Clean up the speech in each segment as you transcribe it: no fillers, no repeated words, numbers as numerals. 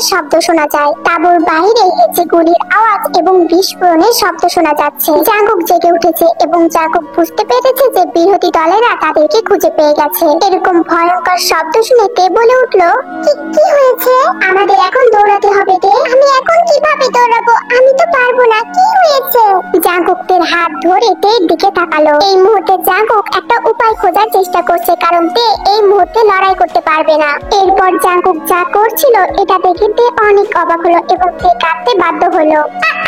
বিস্ফোরণের শব্দ শোনা যায়। তাঁবুর বাইরে হেঁচে গুলির আওয়াজ এবং বিস্ফোরণের শব্দ শোনা যাচ্ছে। জাঙ্কুক জেগে উঠেছে এবং জাঙ্কুক বুঝতে পেরেছে যে বিরোধী দলেরা তাদেরকে খুঁজে পেয়ে গেছে। এরকম ভয়ঙ্কর শব্দ শুনে তে বলে উঠলো, কি হয়েছে? আমাদের এখন দৌড়াতে হবে তে। আমি এখন কিভাবে দৌড়াবো? আমি তো পারবো না। কি হয়েছে? জাঙ্কুক তের হাত ধরে তের দিকে তাকালো। এই মুহূর্তে জাঙ্কুক একটা উপায় খোঁজার চেষ্টা করছে, কারণ তে এই মুহূর্তে লড়াই করতে পারবে না। এরপর জাঙ্কুক যা করছিল এটা দেখে তে অনেক অবাক হলো এবং তে কাঁদতে বাধ্য হলো।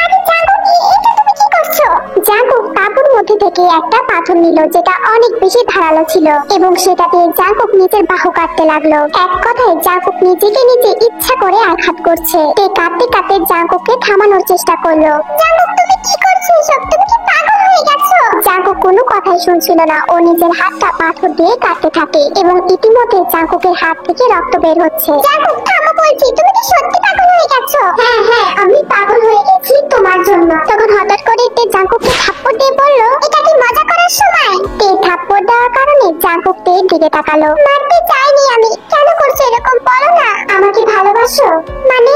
আরে জাঙ্কুক, এটা তুমি কি করছো? জাঙ্কুক তাঁবুর মধ্যে থেকে একটা পাথর নিল যেটা অনেক বেশি ধারালো ছিল এবং সেটা দিয়ে জাঙ্কুক নিজের বাহু কাটতে লাগলো। এক কথায় জাঙ্কুক নিজেকে নিজে ইচ্ছা করে আঘাত করছে। তে কাঁদতে কাঁদতে জাঙ্কুককে থামানোর চেষ্টা করলো। জাঙ্কুক, তুমি কি করছো এসব? তুমি কি পাগল হয়ে গেছো? জাঙ্কুক কোনো কথাই শুনছিল না। ও নিজের হাতটা পাথর দিয়ে কাটতে থাকে এবং ইতিমধ্যে জাঙ্কুকের হাত থেকে রক্ত বের হচ্ছে। জাঙ্কুক, থামো বলছি। তুমি কি সত্যি পাগল হয়ে গেছো? হ্যাঁ, আমি পাগল হয়ে গেছি তোমার জন্য। তখন হঠাৎ করে তে জাঙ্কুককে থাপ্পড় দিয়ে বলল, এটা কি মজা করার সময়? তে থাপ্পড় দেওয়ার কারণে জাঙ্কুক তের দিকে তাকালো। মারতে চাইনি আমি। কেন করছো এরকম? বলো না। আমাকে ভালোবাসো? মানে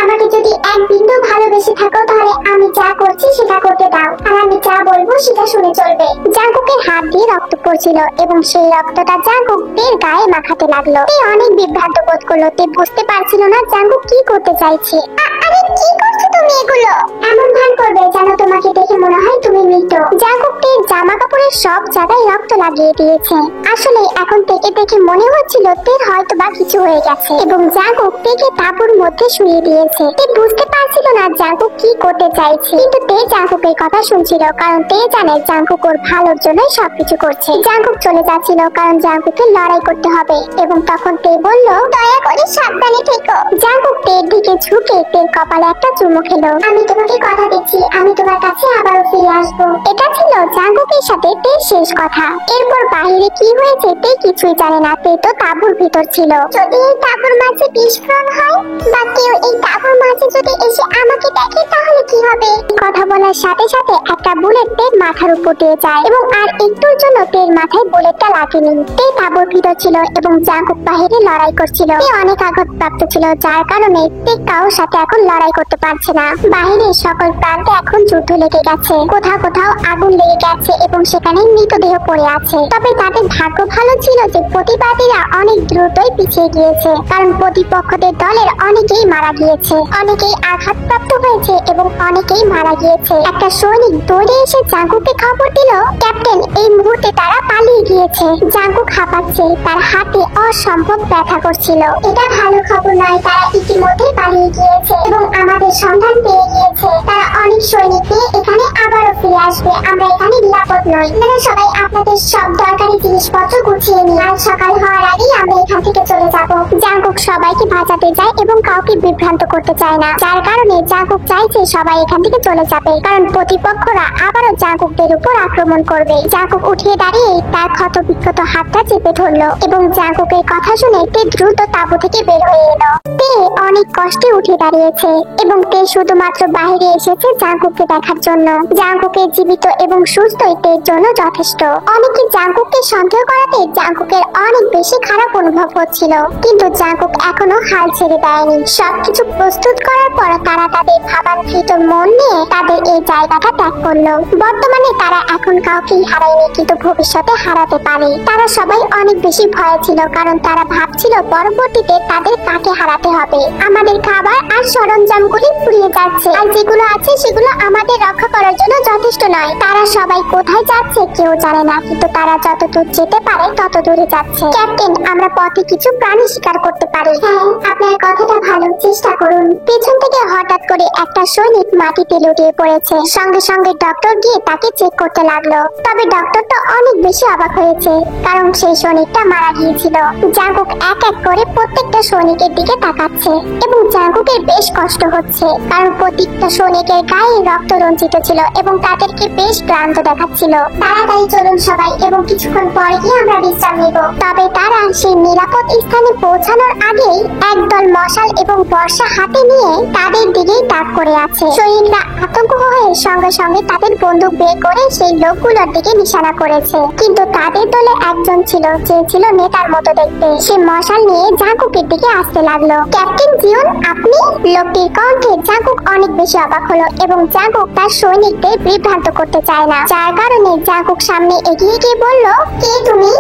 আমাকে যদি এক বিন্দু ভালোবেসে থাকো তাহলে আমি যা করছি সেটা করতে দাও, আর আমি যা বলবো সেটা শুনে চলবে। জাঙ্কুকের হাত দিয়ে রক্ত পড়ছিল এবং সেই রক্তটা জাঙ্কুক তের গায়ে মাখাতে লাগলো। তে অনেক বিভ্রান্ত বোধ করলো। তে বুঝতে পারছিল না জাঙ্কুক কি করতে চাইছে। আরে কি করছো তুমি এগুলো? এমন ভান করবে যেন তোমাকে দেখে মনে হয় তুমি মৃত। জাঙ্কুক তের জামা কাপড়ের সব জায়গায় রক্ত লাগিয়ে দিয়েছে। আসলে এখন থেকে দেখে মনে হচ্ছিল তের হয়তো বা কিছু হয়ে গেছে এবং জাঙ্কুক তেকে তাঁবুর মধ্যে শুয়ে দিয়েছে। তে বুঝতে পারছিল না জাঙ্কুক কি করতে চাইছে, কিন্তু তে জাঙ্কুকের কথা শুনছিল, কারণ তে জানে জাঙ্কুক ওর ভালোর জন্য সবকিছু করছে। জাঙ্কুক চলে যাচ্ছিল কারণ জাঙ্কুকে লড়াই করতে হবে এবং তখন তে বলল, দয়া করে সাবধানে থেকো। জাঙ্কুক তের দিকে ঝুঁকে তের কপালে একটা চুমু খেলো। আমি তোমাকে কথা দিচ্ছি, আমি তোমার কাছে আবারও ফিরে আসবো। এটা ছিল জাঙ্কুকের সাথে তের শেষ কথা। এরপর বাহিরে কি হয়েছে তে কিছুই জানে না। তে তো তাঁবুর ভিতর ছিল। যদি এই তাঁবুর মাঝে বিস্ফোরণ হয় বা কেউ এই তাঁবুর মাঝে যদি এসে আমাকে দেখে তাহলে কি হবে? কথা বলার সাথে সাথে একটা বুলেট তের মাথার উপর দিয়ে যায় এবং আর একটুর জন্য তের মাথায় বুলেটটা লাগেনি। তে তাঁবুর ভিতর ছিল এবং জাঙ্কুক বাহিরে লড়াই করছিল। তে অনেক আঘাতপ্রাপ্ত ছিল, যার কারণে তে কারোর সাথে এখন লড়াই করতে পারছে না। বাহিরে সকল প্রান্তে এখন যুদ্ধ লেগে গেছে। কোথাও কোথাও আগুন লেগে গেছে এবং সেখানে মৃতদেহ পড়ে আছে। তবে তাদের ভাগ্য ভালো ছিল যে প্রতিবাদীরা অনেক দ্রুতই পিছিয়ে গিয়েছে, কারণ প্রতিপক্ষদের দলের অনেকেই মারা গিয়েছে, অনেকেই আঘাতপ্রাপ্ত হয়েছে এবং অনেকেই মারা গিয়েছে। একটা সৈনিক দৌড়ে এসে জাঙ্কুককে খবর দিল, ক্যাপ্টেন, এই মুহূর্তে তারা পালিয়ে গিয়েছে। জাঙ্কুক হাঁপাচ্ছে, তার হাতে অসম্ভব ব্যথা করছিল। এটা ভালো খবর নয়, তারা ইতিমধ্যে পালিয়ে গিয়েছে এবং আমাদের সন্ধান পেয়ে গিয়েছে। তারা অনেক সৈনিক নিয়ে এখানে আবারও ফিরে আসবে। আমরা এখানে নিরাপদ নই। আপনারা সবাই আপনাদের সব দরকারি জিনিসপত্র গুছিয়ে নিন। আজ সকাল হওয়ার আগেই আমরা এখান থেকে চলে যাব। জাঙ্কুক সবাইকে বাঁচাতে যায় এবং কাউকে বিভ্রান্ত করতে চায় না, যার কারণে জাঙ্কুক চাইছে সবাই এখান থেকে চলে যাবে, কারণ প্রতিপক্ষরা আবারও জাঙ্কুকদের উপর আক্রমণ করবে। জাঙ্কুক উঠিয়ে দাঁড়িয়ে তার ক্ষতবিক্ষত হাতটা চেপে ধরলো এবং জাঙ্কুকের কথা শুনে তে দ্রুত তাঁবু থেকে বের হয়ে এলো। তে অনেক কষ্টে উঠে দাঁড়িয়েছে এবং তে শুধুমাত্র বাইরে এসেছে জাঙ্কুককে দেখার জন্য। জাঙ্কুকের জীবিত এবং সুস্থই তের জন্য যথেষ্ট। অনেকে জাঙ্কুককে সন্দেহ করাতে জাঙ্কুকের অনেক বেশি খারাপ অনুভব হচ্ছিল, কিন্তু জাঙ্কুক এখনো হাল ছেড়ে দেয়নি। সবকিছু প্রস্তুত করার পর তারা তাদের ভাবান্বিত মন নিয়ে তাদের এই জায়গাটা ত্যাগ করলো। বর্তমানে তারা এখন কাউকেই হারায়নি, কিন্তু ভবিষ্যতে হারাতে পারে। তারা সবাই অনেক বেশি ভয়ে ছিল, কারণ তারা ভাবছিল পরবর্তীতে তাদের কাকে হারাতে হবে। আমাদের খাবার আর সরঞ্জামগুলি ফুরিয়ে যাচ্ছে, আর যেগুলো আছে সেগুলো আমাদের রক্ষা করার জন্য যথেষ্ট নয়। তারা সবাই কোথায় যাচ্ছে কেউ জানে না, কিন্তু তারা যত দূর যেতে পারে তত দূরে যাচ্ছে। ক্যাপ্টেন, আমরা পথে কিছু প্রাণী শিকার করতে পারি। হ্যাঁ, আপনার কথাটা ভালো, চেষ্টা করুন। পেছন থেকে হঠাৎ করে একটা সৈনিক মাটিতে লুটিয়ে পড়েছে। সঙ্গে সঙ্গে ডক্টর গিয়ে তাকে চেক করতে লাগলো। তবে ডক্টর তো অনেক বেশি অবাক হয়েছে, কারণ সেই সৈনিকটা মারা গিয়েছিল। জাঙ্কুক এক এক করে প্রত্যেকটা সৈনিকের দিকে তাকাচ্ছে এবং জাঙ্কুকের বেশ কষ্ট হচ্ছে, কারণ প্রত্যেকটা সৈনিকের গায়ে রক্ত রঞ্জিত ছিল এবং তাদেরকে বেশ ক্লান্ত দেখাচ্ছিল। তাড়াতাড়ি চলুন সবাই এবং কিছুক্ষণ পরে গিয়ে আমরা বিশ্রাম নেব। তবে তারা সেই নিরাপদ স্থানে পৌঁছানোর আগেই একদল মশাল এবং বর্ষা হাতে নিয়ে তাদের দিকেই তাক করে আছে। সৈনিকরা আতঙ্ক হয়ে সঙ্গে সঙ্গে তাদের বন্দুক বের করে সেই লোকগুলোর দিকে নিশানা করেছে। কিন্তু তাদের দলে একজন ছিল যে ছিল নেতার মতো দেখতে। সে মশাল নিয়ে জাঙ্কুকের দিকে আসতে লাগলো। ক্যাপ্টেন জিওন, আপনি? লোকটির কণ্ঠে জাঙ্কুক অনেক বেশি অবাক হলো এবং জাঙ্কুক তার সৈনিকদের বিভ্রান্ত করতে চায় না, যার কারণে জাঙ্কুক সামনে এগিয়ে গিয়ে বলল, কে তুমি?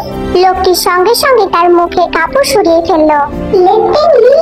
লোকটির সঙ্গে সঙ্গে তার মুখে কাপড় সরিয়ে ফেললো। লেফটেন্যান্ট লি,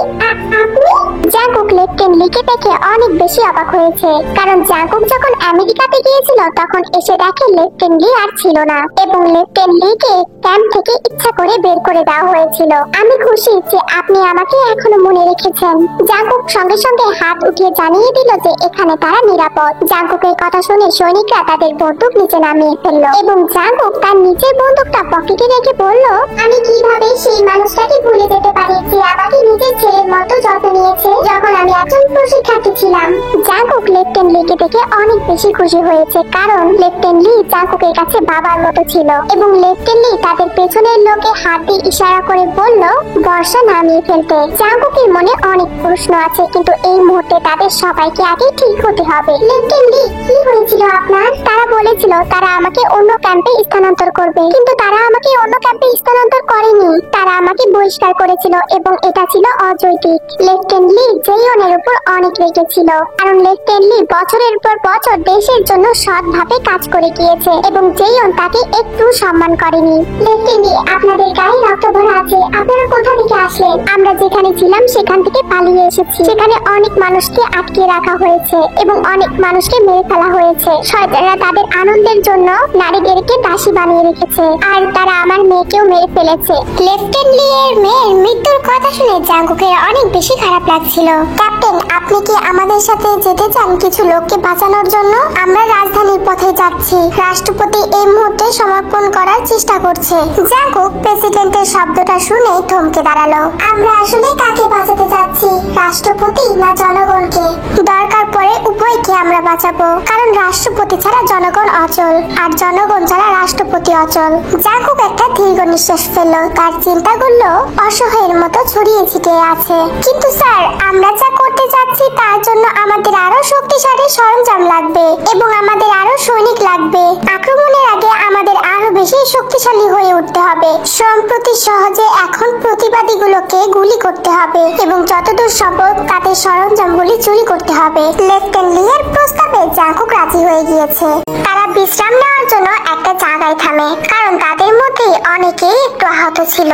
আপনি? জাঙ্কুক লেফটেন্যান্ট লিকে দেখে অনেক বেশি অবাক হয়েছে, কারণ জাঙ্কুক যখন আমেরিকাতে গিয়েছিল তখন এসে দেখে লেফটেন্যান্ট লি আর ছিল না এবং লেফটেন্যান্ট লিকে ক্যাম্প থেকে ইচ্ছা করে বের করে দেওয়া হয়েছিল। আমি খুশি যে আপনি আমাকে এখনো মনে রেখেছেন। জাঙ্কুক সঙ্গে সঙ্গে হাত উঠিয়ে জানিয়ে দিল যে এখানে তারা নিরাপদ। জাঙ্কুকের কথা শুনে সৈনিকরা তাদের বন্দুক নিচে নামিয়ে ফেললো এবং জাঙ্কুক তার নিচের বন্দুকটা পকেটে রেখে বলল, আমি কিভাবে সেই মানুষটাকে ভুলে যেতে পারি যে আমাকে নিজের ছেলের মতো যত্ন নিয়েছে যখন আমি একজন প্রশিক্ষার্থী ছিলাম। জাঙ্কুক লেফটেন্যান্ট লিকে দেখে অনেক বেশি খুশি হয়েছে, কারণ লেফটেন্যান্ট লি জাঙ্কুকের কাছে বাবার মতো ছিল এবং লেফটেন্যান্ট লি তাদের পেছনের লোকে হাত দিয়ে ইশারা করে বলল বর্ষা নামিয়ে ফেলতে। জাঙ্কুকের মনে অনেক প্রশ্ন আছে, কিন্তু এই মুহূর্তে তাদের সবাইকে আগে ঠিক হতে হবে। লেফটেন্যান্ট লি, কি হয়েছিল আপনার? তারা বলেছিল তারা আমাকে অন্য ক্যাম্পে স্থানান্তর করবে, কিন্তু তারা আমাকে অন্য ক্যাম্পে স্থানান্তর করেনি। তারা আমাকে বহিষ্কার করেছিল এবং এটা ছিল অযৌক্তিক। লেফটেন্যান্ট লি জেইয়নের উপর অনেক রেগেছিল, কারণ লেফটেন্যান্ট লি বছরের পর বছর দেশের জন্য সৎভাবে কাজ করে গিয়েছে এবং জেইয়ন তাকে একটু সম্মান করেনি। লেফটেন্যান্ট লি, আপনাদের গায়ে রক্ত ভরা আছে। আপনারা কোথা থেকে আসলেন? আমরা যেখানে ছিলাম সেখান থেকে পালিয়ে এসেছি। সেখানে অনেক মানুষকে আটকে রাখা হয়েছে এবং অনেক মানুষকে মেরে ফেলা হয়েছে। শয়তানরা তাদের আনন্দের জন্য নারীদেরকে দাসী বানিয়ে রেখেছে, আর তারা আমার মেয়েকেও মেরে ফেলেছে। লেফটেন্যান্ট লি এর মেয়ের মৃত্যুর কথা শুনে জাঙ্কুকের অনেক বেশি খারাপ লাগছিল। ক্যাপ্টেন, আপনি কি আমাদের সাথে যেতে চান কিছু লোককে বাঁচানোর জন্য? আমরা রাজধানীর পথে যাচ্ছি। রাষ্ট্রপতি এই মুহূর্তে সমর্পণ করার চেষ্টা করছে। জাঙ্কুক প্রেসিডেন্টের শব্দটা শুনে থমকে দাঁড়ালো। আমরা আসলে কাকে বাঁচাতে যাচ্ছি, রাষ্ট্রপতি না জনগণকে? দরকার পড়ে উভয়কে আমরা বাঁচাবো, কারণ রাষ্ট্রপতি ছাড়া জনগণ অচল আর জনগণ ছাড়া রাষ্ট্রপতি অচল। জাঙ্কুক একটা দীর্ঘ নিঃশ্বাস ফেললো। তার চিন্তাগুলো অসহায়ের মতো ছড়িয়ে ছিটিয়ে আছে। কিন্তু স্যার, আমরা যা করতে যাচ্ছি তার জন্য আমাদের আরো শক্তিশালী সরঞ্জাম লাগবে এবং আমাদের আরো সৈনিক লাগবে। আক্রমণের আগে আমাদের আরো বেশি শক্তিশালী হয়ে উঠতে হবে। সম্প্রতি সহজে এখন প্রতিবাদীগুলোকে গুলি করতে হবে এবং যতদূর সম্ভব তাদের সরঞ্জামগুলি চুরি করতে হবে। লেফটেন্যান্ট লি এর প্রস্তাবে জাঙ্কুক রাজি হয়ে গিয়েছে। তারা বিশ্রাম নেওয়ার জন্য একটা জায়গায় থামে, কারণ তাদের মধ্যে অনেকেই একটু আহত ছিল।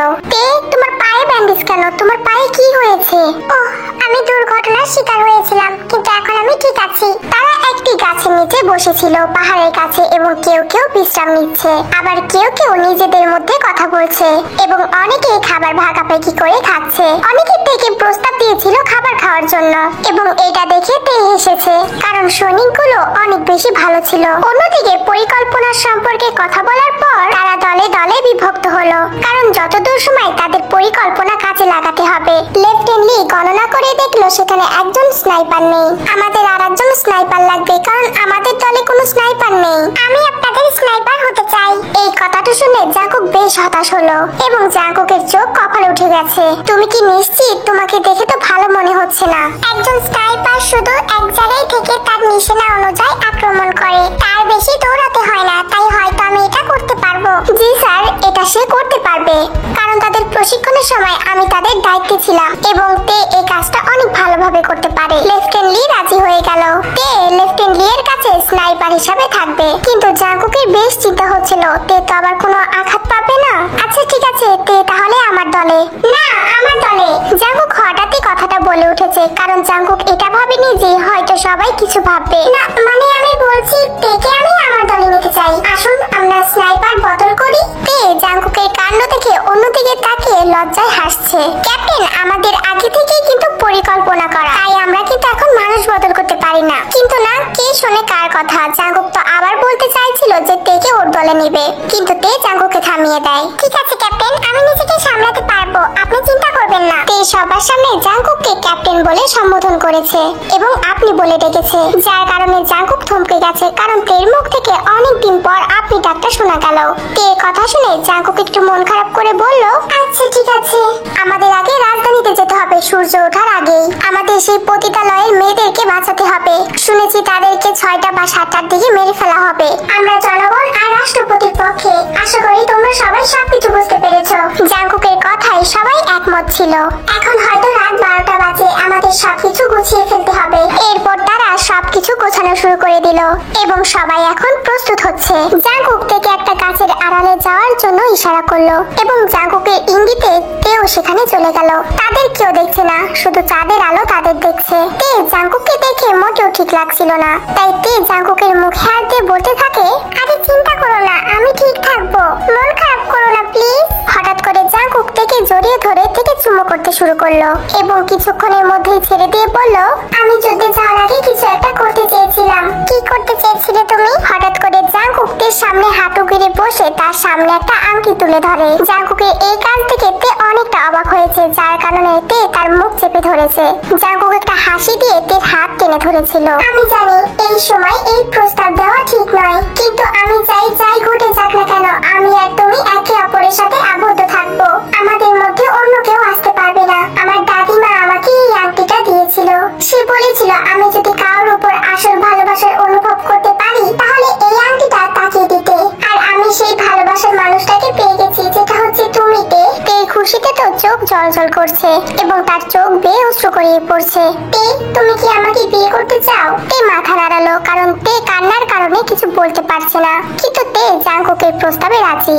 তোমার পায়ে ব্যান্ডেজ কেন? তোমার পায়ে কি হয়েছে? ওহ, আমি দুর্ঘটনার শিকার হয়েছিলাম, কিন্তু এখন আমি ঠিক আছি। তারা একটি গাছের নিচে বসেছিল পাহাড়ের কাছে এবং কেউ কেউ বিশ্রাম নিচ্ছে, আবার কেউ কেউ নিজেদের মধ্যে কথা বলছে এবং অনেকেই খাবার ভাগাভাগি করে খাচ্ছে। অনেকের থেকে প্রস্তাব দিয়েছিল খাবার খাওয়ার জন্য এবং এটা দেখে তে হেসেছে, কারণ সৈনিকগুলো অনেক বেশি ভালো ছিল। অন্যদিকে পরিকল্পনার সম্পর্কে কথা বলার পর তারা দলে দলে বিভক্ত হলো, কারণ যতদূর সময় তাদের পরিকল্পনা কাজে লাগাতে হবে। লেফটেন্যান্ট লি গণনা করে দেখলো সেখানে একজন স্নাইপার নেই। আমাদের আরেকজন স্নাইপার লাগবে, কারণ আমাদের দলে কোনো স্নাইপার নেই। আমি আপনাদের স্নাইপার হতে চাই। এই কথাটা শুনে জাঙ্কুক বেশ হতাশ হলো এবং জাঙ্কুকের চোখ কপালে উঠে গেছে। তুমি কি নিশ্চিত? তোমাকে দেখে তো ভালো মনে হচ্ছে না। একজন স্নাইপার শুধু এক জায়গায় থেকে তার নিশানা অনুযায়ী আক্রমণ করে, তার বেশি দৌড়াতে হয় না। তাই হয়তো আমি এটা করতে পারবো। জি স্যার, এটা সে করতে পারবে, কারণ তাদের প্রশিক্ষণের সময় আমি তাদের দায়িত্বে ছিলাম এবং তে এই কাজটা অনেক ভালোভাবে করতে পারে। লেফটেন্যান্ট লি রাজি হয়ে গেল। তে লেফটেন্যান্ট লি এর কাছে স্নাইপার হিসাবে থাকবে, কিন্তু জাঙ্কুকের বেশ চিন্তা হচ্ছিল তে তো আবার কোনো আঘাত পাবে না। আচ্ছা ঠিক আছে, তে তাহলে আমার দলে। না, আমার দলে। জাঙ্কুক হঠাৎই কথাটা বলে উঠেছে, কারণ জাঙ্কুক এটা ভাবেনি যে হয়তো সবাই কিছু ভাববে। না, মানে আমি বলছি তেকে আমি আমার দলে নিতে চাই। আসুন আমরা স্নাইপার বদল করি। তে জাঙ্কুকের কাণ্ড দেখে অন্যদিকে তাকিয়ে লজ্জায় হাসছে। ক্যাপ্টেন, আমাদের আগে থেকেই কিন্তু পরিকল্পনা করা, তাই আমরা কিন্তু এখন মানুষ বদল করতে পারি না। কিন্তু না, কে শোনে কার কথা? জাঙ্কুক তো আবার বলতে চাইছিল যে তেকে ওর দলে নেবে, কিন্তু তে জাঙ্কুককে থামিয়ে দেয়। ঠিক আছে ক্যাপ্টেন, আমি নিজেকে সামলাতে পারবো, আপনি চিন্তা করবেন করবেন না। তে সবার সামনে জাংকুককে ক্যাপ্টেন বলে সম্বোধন করেছে এবং আপনি বলে ডেকেছে, যার কারণে জাংকুক থমকে গেছে, কারণ তের মুখ থেকে অনেকদিন পর আপনি ডাকটা শোনা গেল। তের কথা শুনে জাংকুক একটু মন খারাপ করে বলল, আচ্ছা ঠিক আছে, আমাদের আগে রাজধানীতে যেতে হবে সূর্য ওঠার আগেই। আমাদের সেই পতিতালয়ের মেয়েদেরকে বাঁচাতে হবে। শুনেছি তাদেরকে 6টা বা 7টার দিকে মেরে ফেলা হবে। আমরা জনগণ আর রাষ্ট্রপতির পক্ষে। আশা করি তোমরা সবাই সবকিছু বুঝতে পেরেছো। জাংকুকের কথায় সবাই একমত ছিল। এখন হয়তো রাত 12টা বাজে, আমাদের সবকিছু গুছিয়ে ফেলতে হবে। এরপর তারা সবকিছু গোছানো শুরু করে দিল এবং সবাই এখন প্রস্তুত হচ্ছে। জাংকুক থেকে একটা গাছের আড়ালে যাওয়ার জন্য ইশারা করলো এবং জাংকুকের ইঙ্গিতে তেও সেখানে চলে গেল। তাদের কেউ দেখছে না, শুধু চাঁদের আলো তাদের দেখছে। তে জাংকুককে দেখে মোটেও ঠিক লাগছিল না, তাই তে জাংকুকের মুখে হাত দিয়ে বলতে থাকে, আরে চিন্তা করো না, আমি ঠিক থাকবো, মন খারাপ করো না প্লিজ। হঠাৎ করে জাংকুক থেকে জড়িয়ে ধরে থেকে চুমো করতে শুরু করলো এবং কিছুক্ষণের মধ্যেই ছেড়ে দিয়ে বলল, আমি যুদ্ধে যাওয়ার আগে কিছু একটা করতে চেয়েছিলাম। কি করতে চেয়েছিলে তুমি? হঠাৎ করে জাংকুক তের সামনে হাঁটু গেড়ে বসে তার সামনে একটা আংটি তুলে ধরে। জাংকুকের এই কাজ থেকে তে অনেকটা অবাক হয়েছে, যার কারণে তে তার মুখ চেপে ধরেছে। জাংকুক একটা হাসি দিয়ে তের হাত টেনে ধরেছিল। আমি জানি এই সময় এই প্রস্তাব দেওয়া ঠিক নয়, কিন্তু আমি চাই যাই ঘটে যাক না কেন, আমি আর তুমি একে অপরের সাথে আবদ্ধ থাকবো। আমাদের মধ্যে অন্য কেউ আসতে পারবে না। আমার দাদিমা আমাকে এই আংটিটা দিয়েছিল। সে বলেছিল আমি যদি কারোর উপর আসল ভালোবাসার অনুভব করতে পারি তাহলে এই আংটিটা তাকে দিতে। আর আমি সেই ভালোবাসার মানুষটাকে পেয়ে গেছি, যেটা হচ্ছে তুমি। তে খুশিতে তো চোখ জলজল করছে এবং তার চোখ বেয়ে অশ্রু গড়িয়ে পড়ছে। তে তুমি কি আমাকে বিয়ে করতে চাও? তে মাথা নাড়ালো, কারণ তে কান্নার কারণে কিছু বলতে পারছে না, কিন্তু তে জাংকুকের প্রস্তাবে রাজি।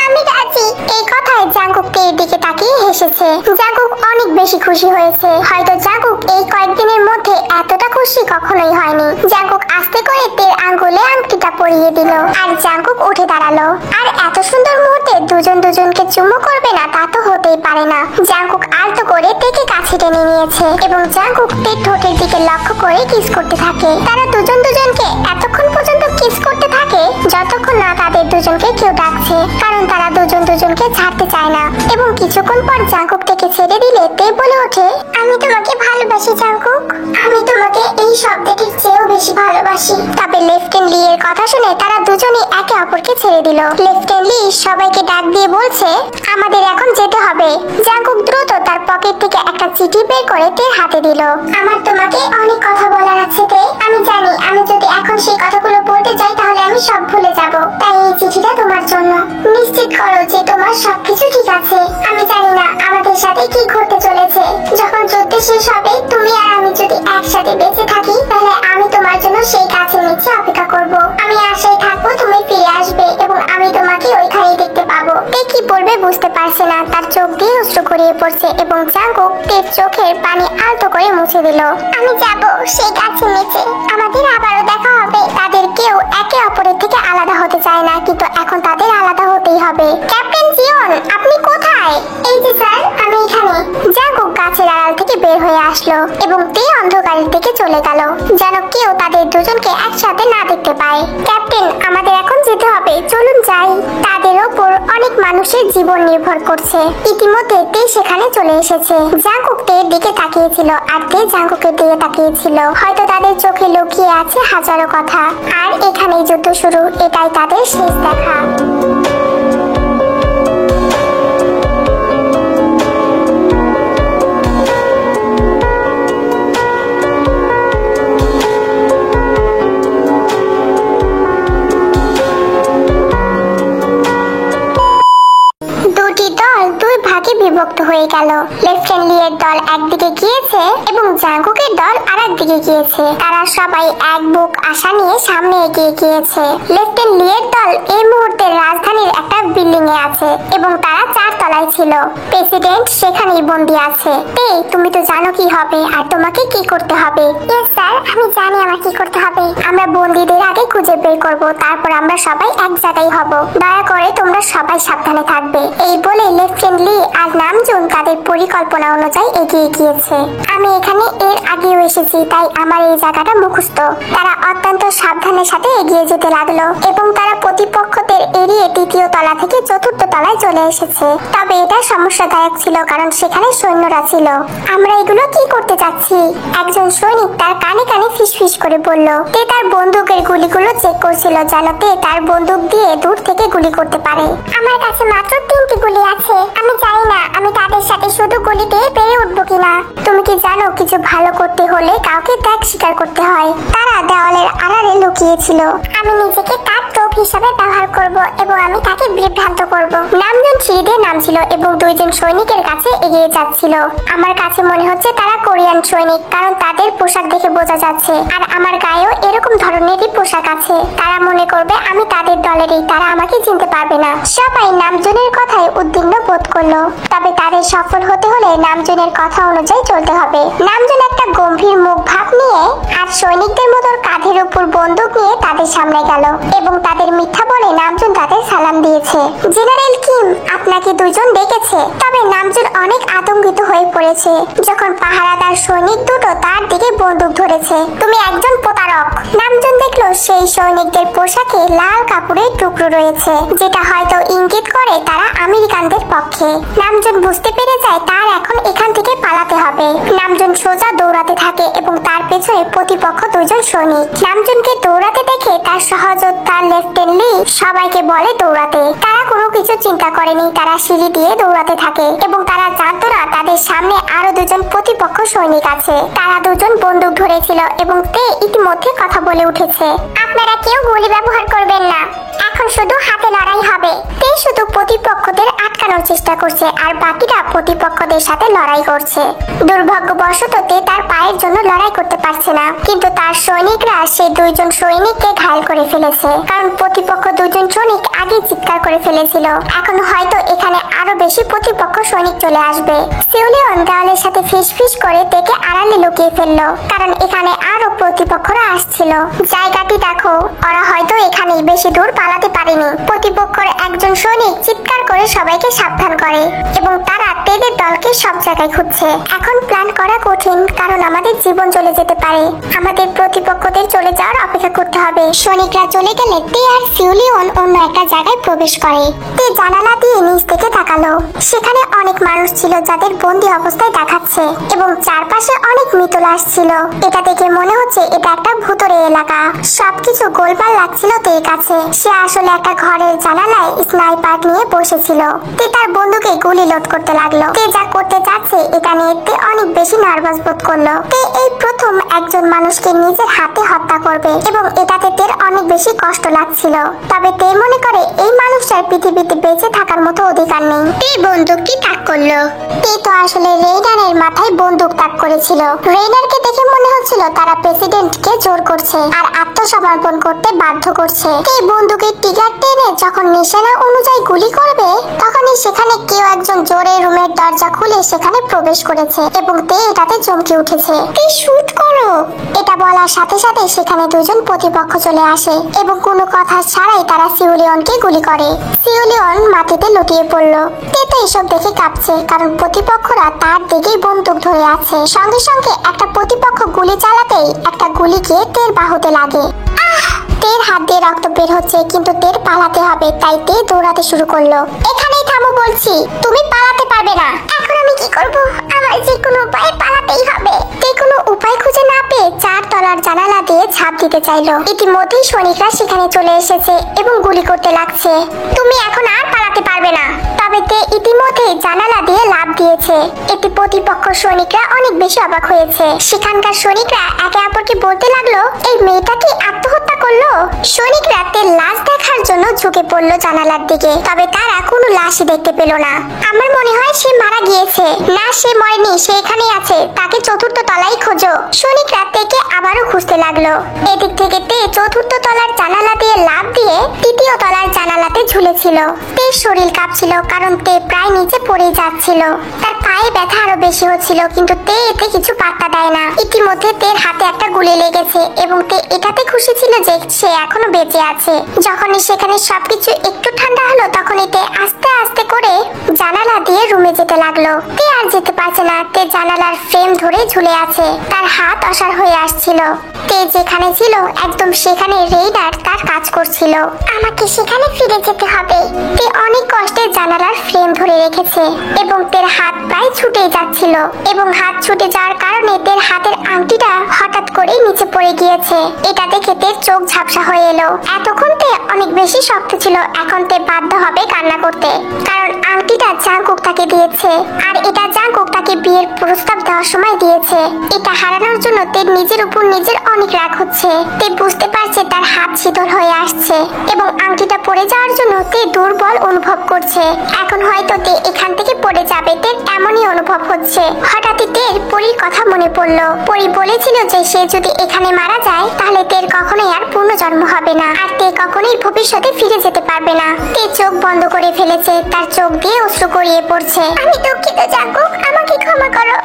আমি রাজি। এই কথায় জাংকুক তের দিকে তাকিয়ে হেসেছে। জাংকুক অনেক বেশি খুশি হয়েছে। হয়তো জাংকুক এই কয়েকদিনের মধ্যে এতটা খুশি কখনোই হয়নি। জাংকুক আস্তে করে তের আঙ্গুলে আংটিটা পরিয়ে দিল আর জাংকুক উঠে দাঁড়ালো। আর এত সুন্দর মুহূর্তে দুজন দুজনকে চুমু করবে না তা তো হতেই পারে না। জাংকুক আলতো করে তেকে কাছে টেনে নিয়েছে এবং জাংকুক তের ঠোঁটের দিকে লক্ষ্য করে কিস করতে থাকে। তারা দুজন দুজনকে এতক্ষণ পর্যন্ত কিস করতে থাকে যতক্ষণ না তাদের দুজনকে কেউ ডাকছে, কারণ তারা দুজন দুজনকে ছাড়তে চায় না। এবং কিছুক্ষণ পর জাংকুক থেকে ছেড়ে দিলে তে বলে ওঠে, আমি তোমাকে ভালোবাসি জাংকুক, আমি তোমাকে এই শব্দটির চেয়েও বেশি ভালোবাসি। তবে লেফটেন্যান্ট লি এর কথা শুনে তারা দুজনেই একে অপরকে ছেড়ে দিল। লেফটেন্যান্ট লি সবাইকে ডাক দিয়ে বলছে, আমাদের এখন যেতে হবে। জাংকুক দ্রুত তার পকেট থেকে একটা চিঠি বের করে তের হাতে দিল। আমার তোমাকে অনেক কথা বলার আছে তে, আমি জানি আমি যদি এখন সেই কথাগুলো বলতে চাই তাহলে আমি সব ভুলে যাব। তাই এই চিঠিটা তোমার জন্য। নিশ্চিত করো যে তোমার সবকিছু ঠিক আছে। আমি জানি না আমাদের সাথে কি ঘটতে চলেছে। যখন যুদ্ধ শেষ হবে তুমি আর আমি যদি একসাথে বেঁচে থাকি তাহলে আমি তোমার জন্য সেই গাছের নিচে অপেক্ষা করব। আমি আশায় থাকবো তুমি ফিরে আসবে এবং আমি তোমাকে ওইখানেই দেখতে পাবো। তে কি বলবে বুঝতে পারছে না, তার চোখ দিয়ে অশ্রু গড়িয়ে পড়ছে এবং জাংকুক তের চোখের পানি আলতো করে মুছে দিল। আমি যাব সেই গাছের নিচে, আমাদের আবারও দেখা হবে। তাদের কেউ একে অপরের থেকে আলাদা হতে চায় না, কিন্তু এখন তাদের আলাদা হতেই হবে। ক্যাপ্টেন জিওন, আপনি কোথায়? এই যে স্যার, আমি এখানে। জাংকুক গাছের আড়াল থেকে বের হয়ে আসলো এবং তে অন্ধকারের দিকে চলে গেল, যেন কেউ তাদের দুজনকে একসাথে না দেখতে পায়। ক্যাপ্টেন, আমাদের এখন যেতে হবে, চলুন যাই। তাদের ওপর অনেক মানুষের জীবন নির্ভর করছে। ইতিমধ্যে তে সেখানে চলে এসেছে। জাংকুক তের দিকে তাকিয়েছিল আর তে জাংকুকের দিকে তাকিয়েছিল। হয়তো তাদের চোখে লুকিয়ে আছে হাজারো কথা। আর এখানেই যুদ্ধ শুরু, এটাই তাদের শেষ দেখা। বিভক্ত হয়ে গেল। লেফটেন্যান্ট লি এর দল একদিকে গিয়েছে এবং জাংকুকের দল আরেকদিকে গিয়েছে। তারা সবাই এক বুক আশা নিয়ে সামনে এগিয়ে গিয়েছে। লেফটেন্যান্ট লি এর দল এই মুহূর্তে রাজধানীর একটা বিল্ডিং এ আছে এবং তারা 4 তলায় ছিল। প্রেসিডেন্ট সেখানেই বন্দী আছে। তে, তুমি তো জানো কি হবে আর তোমাকে কি করতে হবে। ইয়েস স্যার, আমি জানি আমার কি করতে হবে। আমরা বন্দীদের আগে খুঁজে বের করব, তারপর আমরা সবাই এক জায়গায় হব। দয়া করে তোমরা সবাই সাবধানে থাকবে। এই বলে লেফটেন্যান্ট লি আর নামজুন নামজুন তাদের পরিকল্পনা অনুযায়ী এগিয়ে গিয়েছে। আমি এখানে এর আগেও এসেছি, তাই আমার এই জায়গাটা মুখস্থ। তারা অত্যন্ত সাবধানের সাথে এগিয়ে যেতে লাগলো এবং তারা প্রতিপক্ষদের এড়িয়ে তৃতীয় তলা থেকে চতুর্থ তলায় চলে এসেছে। তবে এটা সমস্যাদায়ক ছিল, কারণ সেখানে সৈন্যরা ছিল। আমরা এগুলো কি করতে যাচ্ছি? একজন সৈনিক তার কানে কানে ফিসফিস করে বলল। তে তার বন্দুকের গুলিগুলো চেক করছিল, যেন তে তার বন্দুক দিয়ে দূর থেকে গুলি করতে পারে। আমার কাছে মাত্র 3টি গুলি আছে। আমি জানি না আমি তাদের সাথে শুধু গুলি দিয়ে পেরে উঠবো কিনা। তুমি কি জানো, কিছু ভালো করতে হলে কাউকে ত্যাগ স্বীকার করতে হয়। তারা দেওয়ালের আড়ালে লুকিয়েছিল। আমি নিজেকে তার টোপ হিসাবে ব্যবহার করব এবং আমি তাকে বিভ্রান্ত করব। নামজন সিঁড়ি দিয়ে নামছিল এবং দুইজন সৈনিকের কাছে এগিয়ে যাচ্ছিল। আমার কাছে মনে হচ্ছে তারা কোরিয়ান সৈনিক, কারণ তাদের পোশাক দেখে বোঝা যাচ্ছে। আর আমার গায়েও এরকম ধরনেরই পোশাক আছে। তারা মনে করবে আমি তাদের দলেরই, তারা আমাকে চিনতে পারবে না। সবাই নামজনের কথায় উদ্বিগ্ন বোধ করলো। তবে তাদের সফল হতে হলে নামজনের কথা অনুযায়ী চলতে হবে। নামজন একটা গম্ভীর মুখ ভাব নিয়ে আর সৈনিকদের মতো কাঁধের উপর বন্দুক নিয়ে তাদের সামনে গেল এবং তাদের মিথ্যা বলে নামজন তাদের সালাম দিয়েছে। জেনারেল কিম আপনাকে দুইজন ডেকেছে। তবে নামজন অনেক আতঙ্কিত হয়ে পড়েছে যখন পাহারাদার সৈনিক দুটো তার দিকে বন্দুক ধরেছে। তুমি একজন প্রতারক। নামজন দেখলো সেই সৈনিকদের পোশাকে লাল কাপড়ের টুকরো রয়েছে, যেটা হয়তো ইঙ্গিত করে তারা আমেরিকানদের পক্ষে। নামজন বুঝতে পেরে যায় তার এখন এখান থেকে পালাতে হবে। নামজন সোজা দৌড়াতে থাকে এবং তার পেছনে প্রতিপক্ষ দুজন সৈনিক। নামজনকে দৌড়াতে দেখে তার সহযোদ্ধা লেফটেন্যান্ট লি সবাইকে বলে দৌড়াতে। তারা কোনো কিছু চিন্তা করেনি, তারা সিঁড়ি দিয়ে দৌড়াতে থাকে এবং তারা জানতো না তাদের সামনে আরো দুজন প্রতিপক্ষ সৈনিক আছে। তারা দুজন বন্দুক ধরেছিল এবং তে ইতিমধ্যে কথা বলে উঠেছে। আপনারা কেউ গুলি ব্যবহার করবেন না, এখন শুধু হাতে লড়াই হবে। তে শুধু প্রতিপক্ষদের আটকানোর চেষ্টা করছে আর বাকিরা প্রতিপক্ষদের সাথে লড়াই করছে। দুর্ভাগ্যবশত তে তার পায়ের জন্য লড়াই করতে পারছে না, কিন্তু তার সৈনিকরা সেই দুইজন সৈনিককে ঘায়েল করে ফেলেছে, কারণ প্রতিপক্ষ দুজন সৈনিক আগে চিৎকার করে ফেলেছিল। এখন হয়তো এখানে আরো বেশি প্রতিপক্ষ সৈনিক চলে আসবে। সিউলিয়ন দেওয়ালের সাথে ফিসফিস করে তেকে আড়ালে লুকিয়ে ফেললো, কারণ এখানে আরো প্রতিপক্ষরা আসছিল। জায়গাটি দেখো, ওরা হয়তো এখানেই, বেশি দূর পালাতে পারেনি। প্রতিপক্ষের একজন সৈনিক চিৎকার করে সবাইকে সাবধান করে এবং তারা তেদের দলকে সব জায়গায় খুঁজছে। এখন প্ল্যান করা কঠিন, কারণ আমাদের জীবন চলে যেতে পারে। আমাদের প্রতিপক্ষদের চলে যাওয়ার অপেক্ষা করতে হবে। সৈনিকরা চলে গেলে তে আর সিউলিয়ন অন্য একটা জায়গায় প্রবেশ করে। তে জানালা দিয়ে নিচ থেকে তাকালো। সেখানে অনেক মানুষ ছিল যাদের বন্দি অবস্থায় দেখাচ্ছে এবং চারপাশে অনেক মৃত লাশ ছিল। এটা দেখে মনে হচ্ছে এটা একটা ভুতুড়ে এলাকা। সবকিছু গোলমাল লাগছিল তের কাছে। সে আসলে একটা ঘরের জানালায় স্নাইপার নিয়ে বসেছিল। তে তার বন্দুকে গুলি লোড করতে লাগলো। তে যা করতে যাচ্ছে এটা নিয়ে তে অনেক বেশি নার্ভাস বোধ করলো। তে এই প্রথম একজন মানুষকে নিজের হাতে হত্যা করবে এবং এটাতে তের অনেক বেশি কষ্ট লাগছিল। তবে তে মনে করে এই মানুষটার পৃথিবীতে বেঁচে থাকার মতো অধিকার নেই। তে বন্দুকটি তাক করলো। তে তো আসলে রেইনারের মাথায় বন্দুক তাক করেছিল। রেইনারকে দেখে মনে হচ্ছিল তারা প্রেসিডেন্টকে জোর করছে আর আত্মসমর্পণ করতে বাধ্য করছে। তে বন্দুকের ট্রিগার টেনে যখন নিশানা অনুযায়ী গুলি করবে, তখনই সেখানে কেউ একজন জোরে রুমের দরজা খুলে সেখানে প্রবেশ করেছে এবং তে এটাতে চমকে উঠেছে। তে শুট করো, এটা বলার সাথে সাথে সেখানে দুজন প্রতিপক্ষ চলে আসে এবং কোনো কথা ছাড়াই তারা সিউলিয়নকে গুলি করে। সিউলিয়ন মাটিতে লুটিয়ে পড়লো। তে তো এসব দেখে কাঁপছে, কারণ প্রতিপক্ষরা তার দিকেই বন্দুক ধরে আছে। সঙ্গে সঙ্গে একটা প্রতিপক্ষ গুলি চালাতেই একটা গুলি গিয়ে তের বাহুতে লাগে। তের হাত দিয়ে রক্ত বের হচ্ছে, কিন্তু তের পালাতে হবে, তাই তে দৌড়াতে শুরু করলো। এখানেই থামো বলছি, তুমি পালাতে পারবে না। এখন আমি কি করব? আমার যে কোনো উপায়ে পালাতেই হবে। তে কোনো উপায় খুঁজে না পেয়ে 4 তলার জানালা দিয়ে ঝাঁপ দিতে চাইলো। ইতিমধ্যেই সৈনিকরা সেখানে চলে এসেছে এবং গুলি করতে লাগছে। তুমি এখন আর পালাতে পারবে না। তবে তে ইতিমধ্যে জানালা দিয়ে লাফ দিয়েছে। এতে প্রতিপক্ষ সৈনিকরা অনেক বেশি অবাক হয়েছে। সেখানকার সৈনিকরা একে অপরকে বলতে লাগলো, এই মেয়েটা কি আত্মহত্যা করলো? সৈনিকরা তের লাশ দেখার জন্য ঝুঁকে পড়লো জানালার দিকে। তবে তারা কোনো লাশই দেখতে পেল না। আমার মনে হয় সে মারা গিয়েছে। না, সে মরেনি, সে এখানেই আছে, তাকে চতুর্থ তলায় খোঁজো। সৈনিকরা তেকে আবারও খুঁজতে লাগলো। এদিক থেকে তে চতুর্থ তলার জানালা দিয়ে লাফ দিয়ে তৃতীয় তলার জানালাতে ঝুলেছিল। তের শরীর কাঁপছিল, কারণ তে প্রায় নিচে পড়ে যাচ্ছিল। তার পায়ে ব্যথা আরো বেশি হচ্ছিল, কিন্তু তে এতে কিছু পাত্তা দেয় না। ইতিমধ্যে তের হাতে একটা গুলি লেগেছে এবং তে এটাতে খুশি ছিল যে সে সে এখনো বেঁচে আছে। যখনই সেখানে সবকিছু একটু ঠান্ডা হলো তখনই তে আস্তে আস্তে করে জানালা দিয়ে রুমে যেতে লাগলো। তে আর যেতে পারছে না, তে জানালার ফ্রেম ধরে ঝুলে আছে, তার হাত অসাড় হয়ে আসছিল। তে যেখানে ছিল একদম সেখানে রেইনার তার কাজ করছিল। আমাকে সেখানে ফিরে যেতে হবে। তে অনেক কষ্টে জানালার ফ্রেম ধরে রেখেছে এবং তের হাত প্রায় ছুটে যাচ্ছিল এবং হাত ছুটে যাওয়ার কারণে তের হাতের আংটিটা হঠাৎ করে নিচে পড়ে গিয়েছে। এটা দেখে তের চোখ ঝাপসা হয়ে এলো। এতক্ষণ তে অনেক বেশি শক্ত ছিল, এখন তে বাধ্য হবে কান্না করতে, কারণ আংটিটা জাংকুক তাকে দিয়েছে আর এটা জাংকুক তাকে বিয়ের প্রস্তাব দেওয়ার সময় দিয়েছে। এটা হারানোর জন্য তের নিজের উপর নিজের অনেক রাগ হচ্ছে। তে বুঝতে পারছে তার হাত শীতল হয়ে আসছে এবং আংটিটা পড়ে যাওয়ার জন্য তে দুর্বল অনুভব করছে। এখন হয়তো তে এখান থেকে পড়ে যাবে, তের এমনই অনুভব হচ্ছে। হঠাৎই তের পরীর কথা মনে পড়লো। পরী বলেছিল যে সে যদি এখানে মারা যায় তাহলে তের কখনোই আর পুনর্জন্ম হবে না আর তে কখনোই ভবিষ্যতে ফিরে যেতে পারবে না। তে চোখ বন্ধ করে ফেলেছে, তার চোখ দিয়ে অশ্রু গড়িয়ে পড়ছে। আমি দুঃখিত জাংকুক, আমাকে ক্ষমা করো।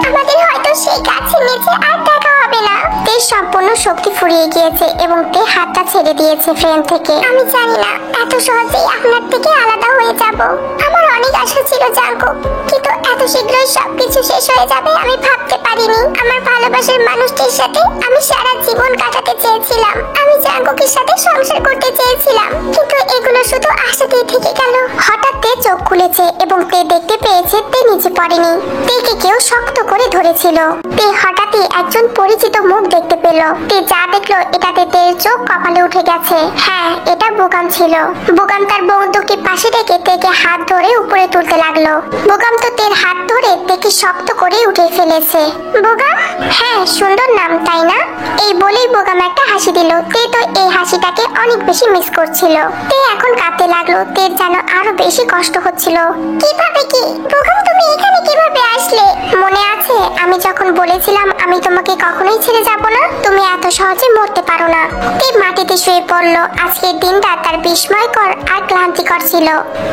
আমাদের হয়তো সেই গাছের নিচে আর দেখা হবে না। তে সম্পূর্ণ শক্তি ফুরিয়ে গিয়েছে এবং তে হাতটা ছেড়ে দিয়েছে ফ্রেম থেকে। আমি জানি না এত সহজেই আপনার থেকে আলাদা হয়ে যাব। আমার অনেক আশা ছিল জাংকুক, কিন্তু এত শীঘ্রই সবকিছু শেষ হয়ে যাবে আমি ভাবতে পারিনি। আমার ভালোবাসার মানুষটির সাথে আমি সারা জীবন কাটাতে চেয়েছিলাম। আমি জাংকুকের সাথে সংসার করতে চেয়েছিলাম, কিন্তু এগুলো শুধু আশাতেই থেকে গেল। হঠাৎ তে চোখ খুলেছে এবং তে দেখতে পেয়েছে তে নিচে পড়েনি, তেকে কেউ শক্ত করে ধরেছিল। তে হঠাৎই একজন পরিচিত মুখ দেখতে পেল। তে যা দেখলো এটাতে তের চোখ কপালে উঠে গেছে। হ্যাঁ, এটা বোগাম ছিল। বোগাম তার বন্দুকটি পাশে রেখে তেকে হাত ধরে উপরে তুলতে লাগলো। বোগাম তো তের হাত ধরে তেকে শক্ত করে উঠে ফেলেছে। বোগাম? হ্যাঁ, সুন্দর নাম তাই না? এই বলেই বোগাম একটা হাসি দিল। তে তো এই হাসিটাকে অনেক বেশি মিস করছিল। তে এখন কাঁদতে লাগলো, তের যেন আরো বেশি কষ্ট হচ্ছিল। কিভাবে কি? বোগাম তুমি এখানে কিভাবে আসলে? মনে আছে আমি যখন বলেছিলাম আমি তোমাকে কখনোই ছেড়ে যাব না? তুমি এত সহজে মরতে পারো না। তে মাটিতে শুয়ে পড়লো। আজকের দিনটা তার বিস্ময়কর আর ক্লান্তিকর ছিল।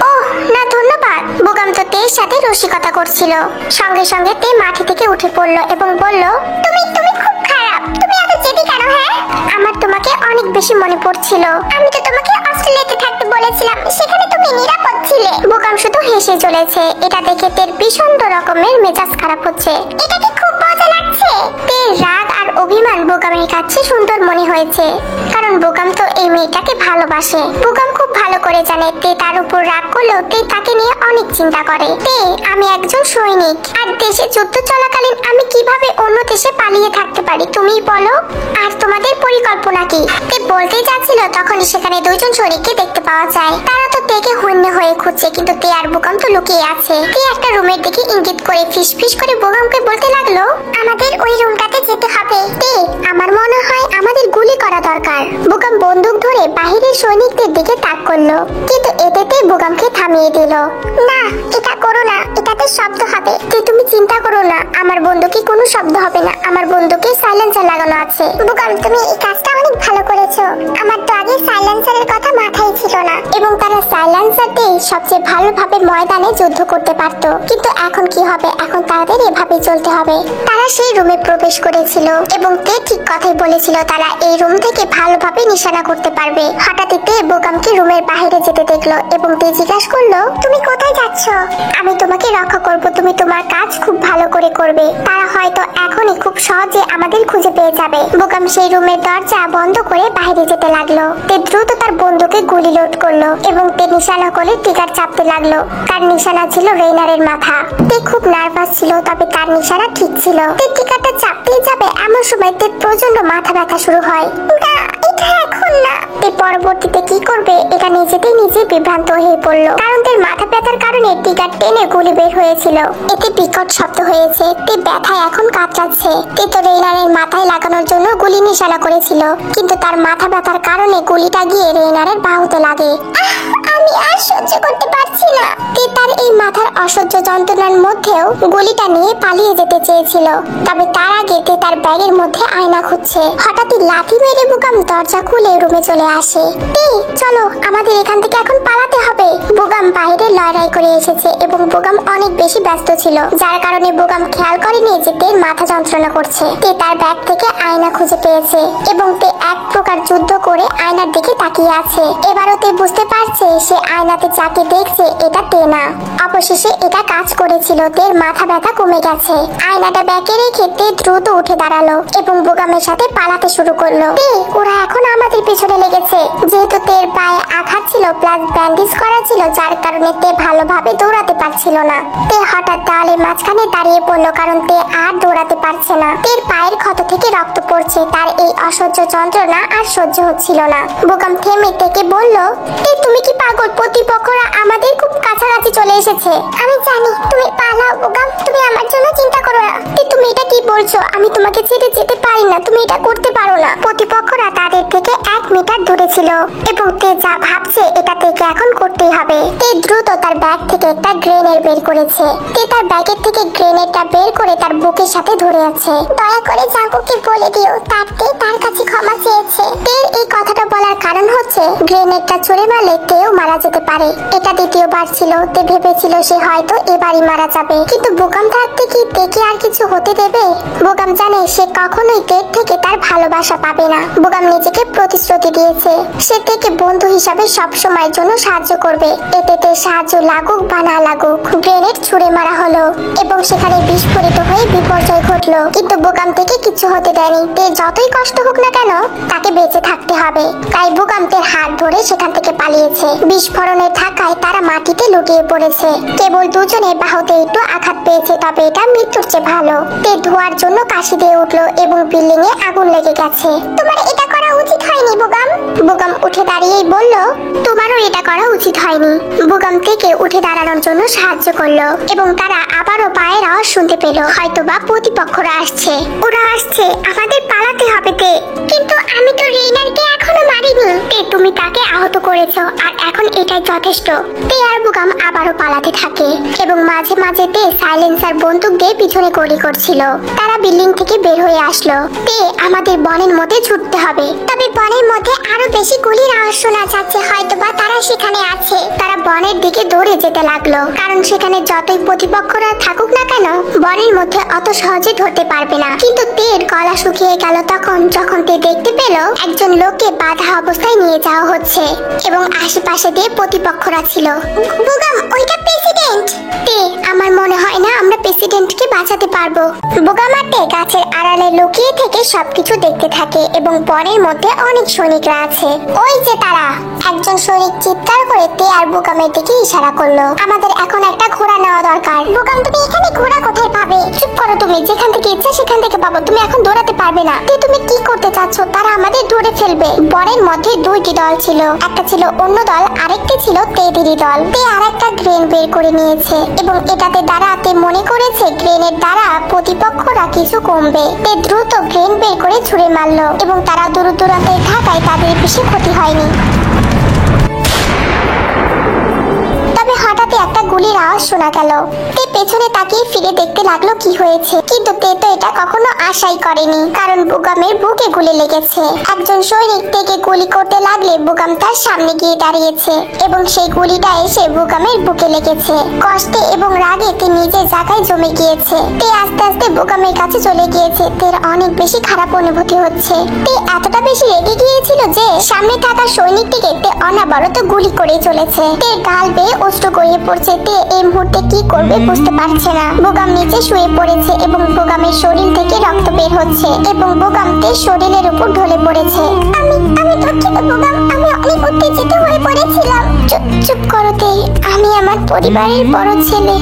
ওহ না, ধন্যবাদ। বোগাম তো তের সাথে রসিকতা করছিল। সঙ্গে সঙ্গে তে মাটি থেকে উঠে পড়লো এবং বলল, তুমি তুমি খুব খারাপ। তুমি এত জেদি কেন? হ্যাঁ, আমার তোমাকে অনেক বেশি মনে পড়ছিল। আমি তো তোমাকে অস্ট্রেলিয়াতে থাকতে বলেছিলাম, সেখানে তুমি নিরাপদ ছিলে। বোগাম শুধু হেসে চলেছে। এটা দেখে তের ভীষণ রকমের মেজাজ খারাপ হচ্ছে। এটা কি খুব মজা লাগছে? তের রাগ আর অভিমান বোগামের কাছে সুন্দর মনে হয়েছে, কারণ বোগাম তো এই মেয়েটাকে ভালোবাসে। বোগাম খুব ভালো করে জানে তে তার উপর রাগ করলেও তে তাকে নিয়ে অনেক চিন্তা করে। তে আমি একজন সৈনিক, আর দেশে যুদ্ধ চলাকালীন আমি কিভাবে অন্য দেশে পালিয়ে থাকতে পারি তুমিই বলো? আর তোমাদের পরিকল্পনা কি? তে বলতে যাচ্ছিল তখন সেখানে দুইজন সৈনিককে দেখতে পাওয়া যায়। তারা তো তেকে হন্য হয়ে খুঁজছে, কিন্তু তে আর বোগাম তো লুকিয়ে আছে। তে একটা রুমের দিকে ইঙ্গিত করে ফিস ফিস করে বোগামকে বলতে লাগলো, আমাদের ওই রুমটাতে যেতে হবে। তে আমার মনে হয় আমাদের গুলি করা দরকার। বোগাম বন্দুক ধরে বাহিরের সৈনিকদের দিকে তাক করলো, কিন্তু এতে বোগামকে থামিয়ে দিল। না, এটা করো না, এটাতে শব্দ হবে। তে তুমি চিন্তা করো না, আমার বন্দুকে কোনো শব্দ হবে না। আমার বন্দুকে সাইলেন্সার লাগানো আছে। বোগাম তুমি এই কাজটা অনেক ভালো করেছো। আমার তো আগে সাইলেন্সারের কথা মাথায় ছিল না, এবং তারা সাইলেন্সার দিয়ে সবচেয়ে ভালোভাবে ময়দানে যুদ্ধ করতে পারত। কিন্তু এখন কি হবে? এখন তাদের এভাবে চলতে হবে। তারা সেই রুমে প্রবেশ করেছিল এবং তে ঠিক কথাই বলেছিল, তারা এই রুম থেকে ভালোভাবে নিশানা করতে পারবে। হঠাৎই তে বোগামকে রুমের বাইরে যেতে দেখলো এবং তে জিজ্ঞাসা করলো, তুমি কোথায় যাচ্ছ? আমি তোমাকে রক্ষা করব, তুমি তোমার কাজ খুব ভালো করে করবে। তারা হয়তো এখনই খুব সহজে আমাদের খুঁজে পেয়ে যাবে। বোগাম সেই রুমের দরজা বন্ধ করে বাইরে যেতে লাগলো। তে দ্রুত তার বন্দুকে গুলি লোড করলো এবং তে নিশানা করে টিকার চাপতে লাগলো। তার নিশানা ছিল রেইনারের মাথা। তে খুব নার্ভাস ছিল, তবে তার নিশানা ঠিক ছিল। তে টিকাটা চাপতেই যাবে, এমন সময় তে প্রচন্ড মাথা ব্যথা শুরু হয়। না, এটা এখন না। তে পরবর্তীতে কি করবে এটা নিজেতেই নিজে বিভ্রান্ত হয়ে পড়লো, কারণ তার মাথা ব্যথার কারণে টিকার টেনে গুলি বের হয়েছিল। এতে বিকট শব্দ হয়েছে। তে ব্যথায় এখন কাতরাচ্ছে। তে তো রেইনারের মাথায় লাগানোর জন্য গুলি নিশানা করেছিল, কিন্তু তার মাথা ব্যথার কারণে গুলিটা গিয়ে রেইনারের বাহুতে লাগে। আমি আমি আর সহ্য করতে পারছি না। তে তার এই মাথার অসহ্য যন্ত্রণার মধ্যেও গুলিটা নিয়ে পালিয়ে যেতে চেয়েছিল, তবে তার আগে তে তার ব্যাগের মধ্যে আয়না খুঁজছে। হঠাৎই লাথি মেরে বুগাম দরজা খুলে রুমে চলে আসে। তে চলো, আমাদের এখান থেকে এখন পালাতে হবে। বুগাম বাইরে লড়াই করে এসেছে এবং বুগাম অনেক বেশি ব্যস্ত ছিল, যার কারণে বুগাম খেয়াল করেনি যে তের মাথা যন্ত্রণা করছে। তে তার ব্যাগ থেকে আয়না খুঁজে পেয়েছে এবং তে এক প্রকার যুদ্ধ করে আয়নার দিকে তাকিয়ে আছে। এবারও তে বুঝতে পারছে সে আয়নাতে যাকে দেখছে এটা তে না। অবশেষে এটা কাজ করেছিল, তের মাথা ব্যথা কমে গেছে। আয়নাটা ব্যাগে রেখে তে দ্রুত উঠে দাঁড়ালো এবং বুগামের সাথে পালাতে শুরু করলো। তে ওরা এখন আমাদের পিছনে লেগেছে। যেহেতু তের পায়ে আঘাত ছিল প্লাস ব্যান্ডেজ করা ছিল, যার কারণে তে ভালোভাবে দৌড়াতে পারছিল না। তে হঠাৎ দেওয়ালের মাঝখানে দাঁড়িয়ে পড়লো, কারণ তে আর দৌড়াতে পারছে না। তের পায়ের ক্ষত থেকে রক্ত পড়ছে, তার এই অসহ্য যন্ত্রণা আর সহ্য হচ্ছিল না। বুগাম থেমে থেকে বলল, তুমি কি পাগল? প্রতিপক্ষরা আমাদের খুব কাছাকাছি চলে এসেছে। আমি জানি, তুমি পালাও বুগাম, তুমি আমার জন্য চিন্তা করো না। তুমি এটা কি বলছো? আমি তোমাকে ছেড়ে যেতে পারি না, তুমি এটা করতে পারো না। প্রতিপক্ষরা তাদের থেকে 1 মিটার দূরে ছিল এবং তে যা ভাবছে এটা থেকে এখন করতেই হবে। তে দ্রুত তার ব্যাগ থেকে একটা গ্রেনেড বের করেছে। তে তার ব্যাগের থেকে গ্রেনেডটা বের করে তার বুকের সাথে ধরে আছে। দয়া করে জাঙ্কুকে বলে দিও তার কাছে ক্ষমা চেয়েছে। তের এই কথাটা বলার কারণ হচ্ছে গ্রেনেডটা ছুড়ে মারলে তেও মারা যেতে পারে। এটা দ্বিতীয়বার ছিল। তে ভেবেছিল সে হয়তো এবারই মারা যাবে, কিন্তু বুগাম থাকতে কি তেকে আর কিছু হতে দেবে? বুগাম জানে সে কখনোই তের থেকে তার ভালোবাসা পাবে না। বুগাম নিজেকে প্রতিশ্রুতি দিয়েছে সে তেকে বন্ধু হিসাবে সব সময়ের জন্য সাহায্য করবে। এতে তে সাহায্য লাগুক বা না লাগুক, গ্রেনেড ছুড়ে মারা হলো এবং সেখানে বিস্ফোরিত হয়ে বিপর্যয় ঘটলো। কিন্তু বুগাম থেকে কিছু হতে দেয়নি। তে যতই কষ্ট হোক না কেন তাকে বেঁচে থাকতে হবে। তাই বুগাম তের হাত ধরে সেখান থেকে পালিয়েছে। বিস্ফোরণের ধাক্কায় তারা মাটিতে লুটিয়ে পড়েছে। কেবল দুজনে বাহুতে একটু আঘাত পেয়েছে, তবে এটা মৃত্যুর চেয়ে ভালো। তে ধোয়ার জন্য কাশি দিয়ে উঠলো এবং বিল্ডিং এ আগুন লেগে গেছে। তোমার এটা করা উচিত হয়নি বুগাম। বুগাম উঠে দাঁড়িয়েই বলল, তোমারও এটা করা উচিত হয়নি। বুগাম থেকে উঠে দাঁড়ানোর জন্য সাহায্য করলো এবং তারা আবারও পায়ের আওয়াজ শুনতে পেল। হয়তোবা প্রতিপক্ষরা আসছে। ওরা আসছে, আমাদের পালাতে হবে তে। কিন্তু আমি তো রেইনারকে এখনো মারিনি। তে তুমি তাকে আহত করেছো আর এখন এটাই যথেষ্ট। তে আর বুগাম আবারও পালাতে থাকে এবং মাঝে মাঝে তে সাইলেন্সার বন্দুক দিয়ে পিছনে গুলি করছিল। তারা বিল্ডিং থেকে বের হয়ে আসলো। তে আমাদের বনের মধ্যে ছুটতে হবে। তবে বনের মধ্যে আরো বেশি গুলির আওয়াজ শোনা যাচ্ছে, হয়তোবা তারা সেখানে আছে। তারা বনের দিকে দৌড়ে যেতে লাগলো, কারণ সেখানে যতই প্রতিপক্ষরা থাকুক না কেন বনের মধ্যে অত সহজে ধরতে পারবে না। কিন্তু তের গলা শুকিয়ে গেল তখন যখন তে দেখতে পেল একজন লোককে বাধা অবস্থায় নিয়ে যাওয়া হচ্ছে এবং আশেপাশে দিয়ে প্রতিপক্ষরা ছিল। বুগাম, ওইটা প্রেসিডেন্ট। তে আমার মনে হয় না আমরা প্রেসিডেন্টকে বাঁচাতে পারবো। বুগাম আর তে গাছের আড়ালে লুকিয়ে থেকে সবকিছু দেখতে থাকে এবং বনের মধ্যে অনেক সৈনিকরা আছে। ওই যে তারা। একজন সৈনিক চিৎকার করে তে আর বুগামের দিকে ইশারা করলো। আমাদের এখন একটা ঘোড়া নেওয়া দরকার। বুগাম, তুমি এখানে ঘোড়া কোথায় পাবে? চুপ করো তুমি, যেখান থেকে ইচ্ছা সেখান থেকে পাবো। তুমি এখন দৌড়াতে পারবে না। তে তুমি কি করতে চাচ্ছ? তারা আমাদের ধরে ফেলবে। বনের মধ্যে 2টি দল ছিল, একটা ছিল অন্য দল, আরেকটি ছিল তেদেরই দল। তে আরেকটা গ্রেন বের করে নিয়েছে এবং এটাতে দ্বারা তে মনে করেছে গ্রেনের দ্বারা প্রতিপক্ষরা কিছু কমবে। তে দ্রুত গ্রেন বের করে ছুড়ে মারলো এবং তারা দূর দূরান্তে থাকায় তাদের বেশি ক্ষতি হয়নি। তবে হঠাৎ একটা গুলির আওয়াজ শোনা গেল। তে পেছনে তাকিয়ে ফিরে দেখতে লাগলো কি হয়েছে, কিন্তু তে তো এটা কখনো আশাই করেনি, কারণ বুগামের বুকে গুলি লেগেছে। একজন সৈনিক তেকে গুলি করতে লাগলে বুগাম তার সামনে গিয়ে দাঁড়িয়েছে এবং সেই গুলিটা এসে বুগামের বুকে লেগেছে। কষ্টে এবং রাগে তে নিজের জায়গায় জমে গিয়েছে। তে আস্তে আস্তে বুগামের কাছে চলে গিয়েছে। তের অনেক বেশি খারাপ অনুভূতি হচ্ছে। তে এতটা বেশি রেগে গিয়েছিল যে সামনে থাকা সৈনিকটিকে তে অনবরত গুলি করে চলেছে। তে গাল বেয়ে অশ্রু গড়িয়ে পড়ছে। তে এই মুহূর্তে কি করবে বুঝতে পারছে না। বুগাম নিচে শুয়ে পড়েছে এবং বুগামের শরীর থেকে রক্ত বের হচ্ছে এবং বুগাম তে শরীরের উপর ঢলে পড়েছে। আমি দুঃখিত বুগাম, আমি অনেক উত্তেজিত হয়ে পড়েছিলাম। চুপ করো তে, আমি আমার পরিবারের বড় ছেলে,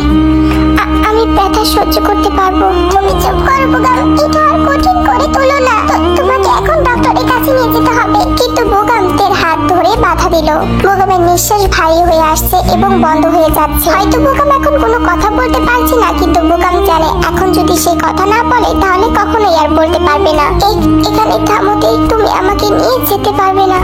আমি ব্যথা সহ্য করতে পারবো। তুমি চুপ করো বুগাম, এটা আর কঠিন করে তোলো না। তোমাকে এখন ডক্টরের কাছে নিয়ে যেতে হবে। কিন্তু বুগাম তের হাত ধরে বাধা দিল। বুগামের নিঃশ্বাস ভারী হয়ে আসছে এবং বন্ধ হয়ে যাচ্ছে। হয়তো বুগাম এখন কোনো কথা বলতে পারছে না, কিন্তু বুগাম জানে এখন যদি সে কথা না বলে তাহলে কখনোই আর বলতে পারবে না। এখানে থামোতে, তুমি আমাকে নিয়ে যেতে পারবে না,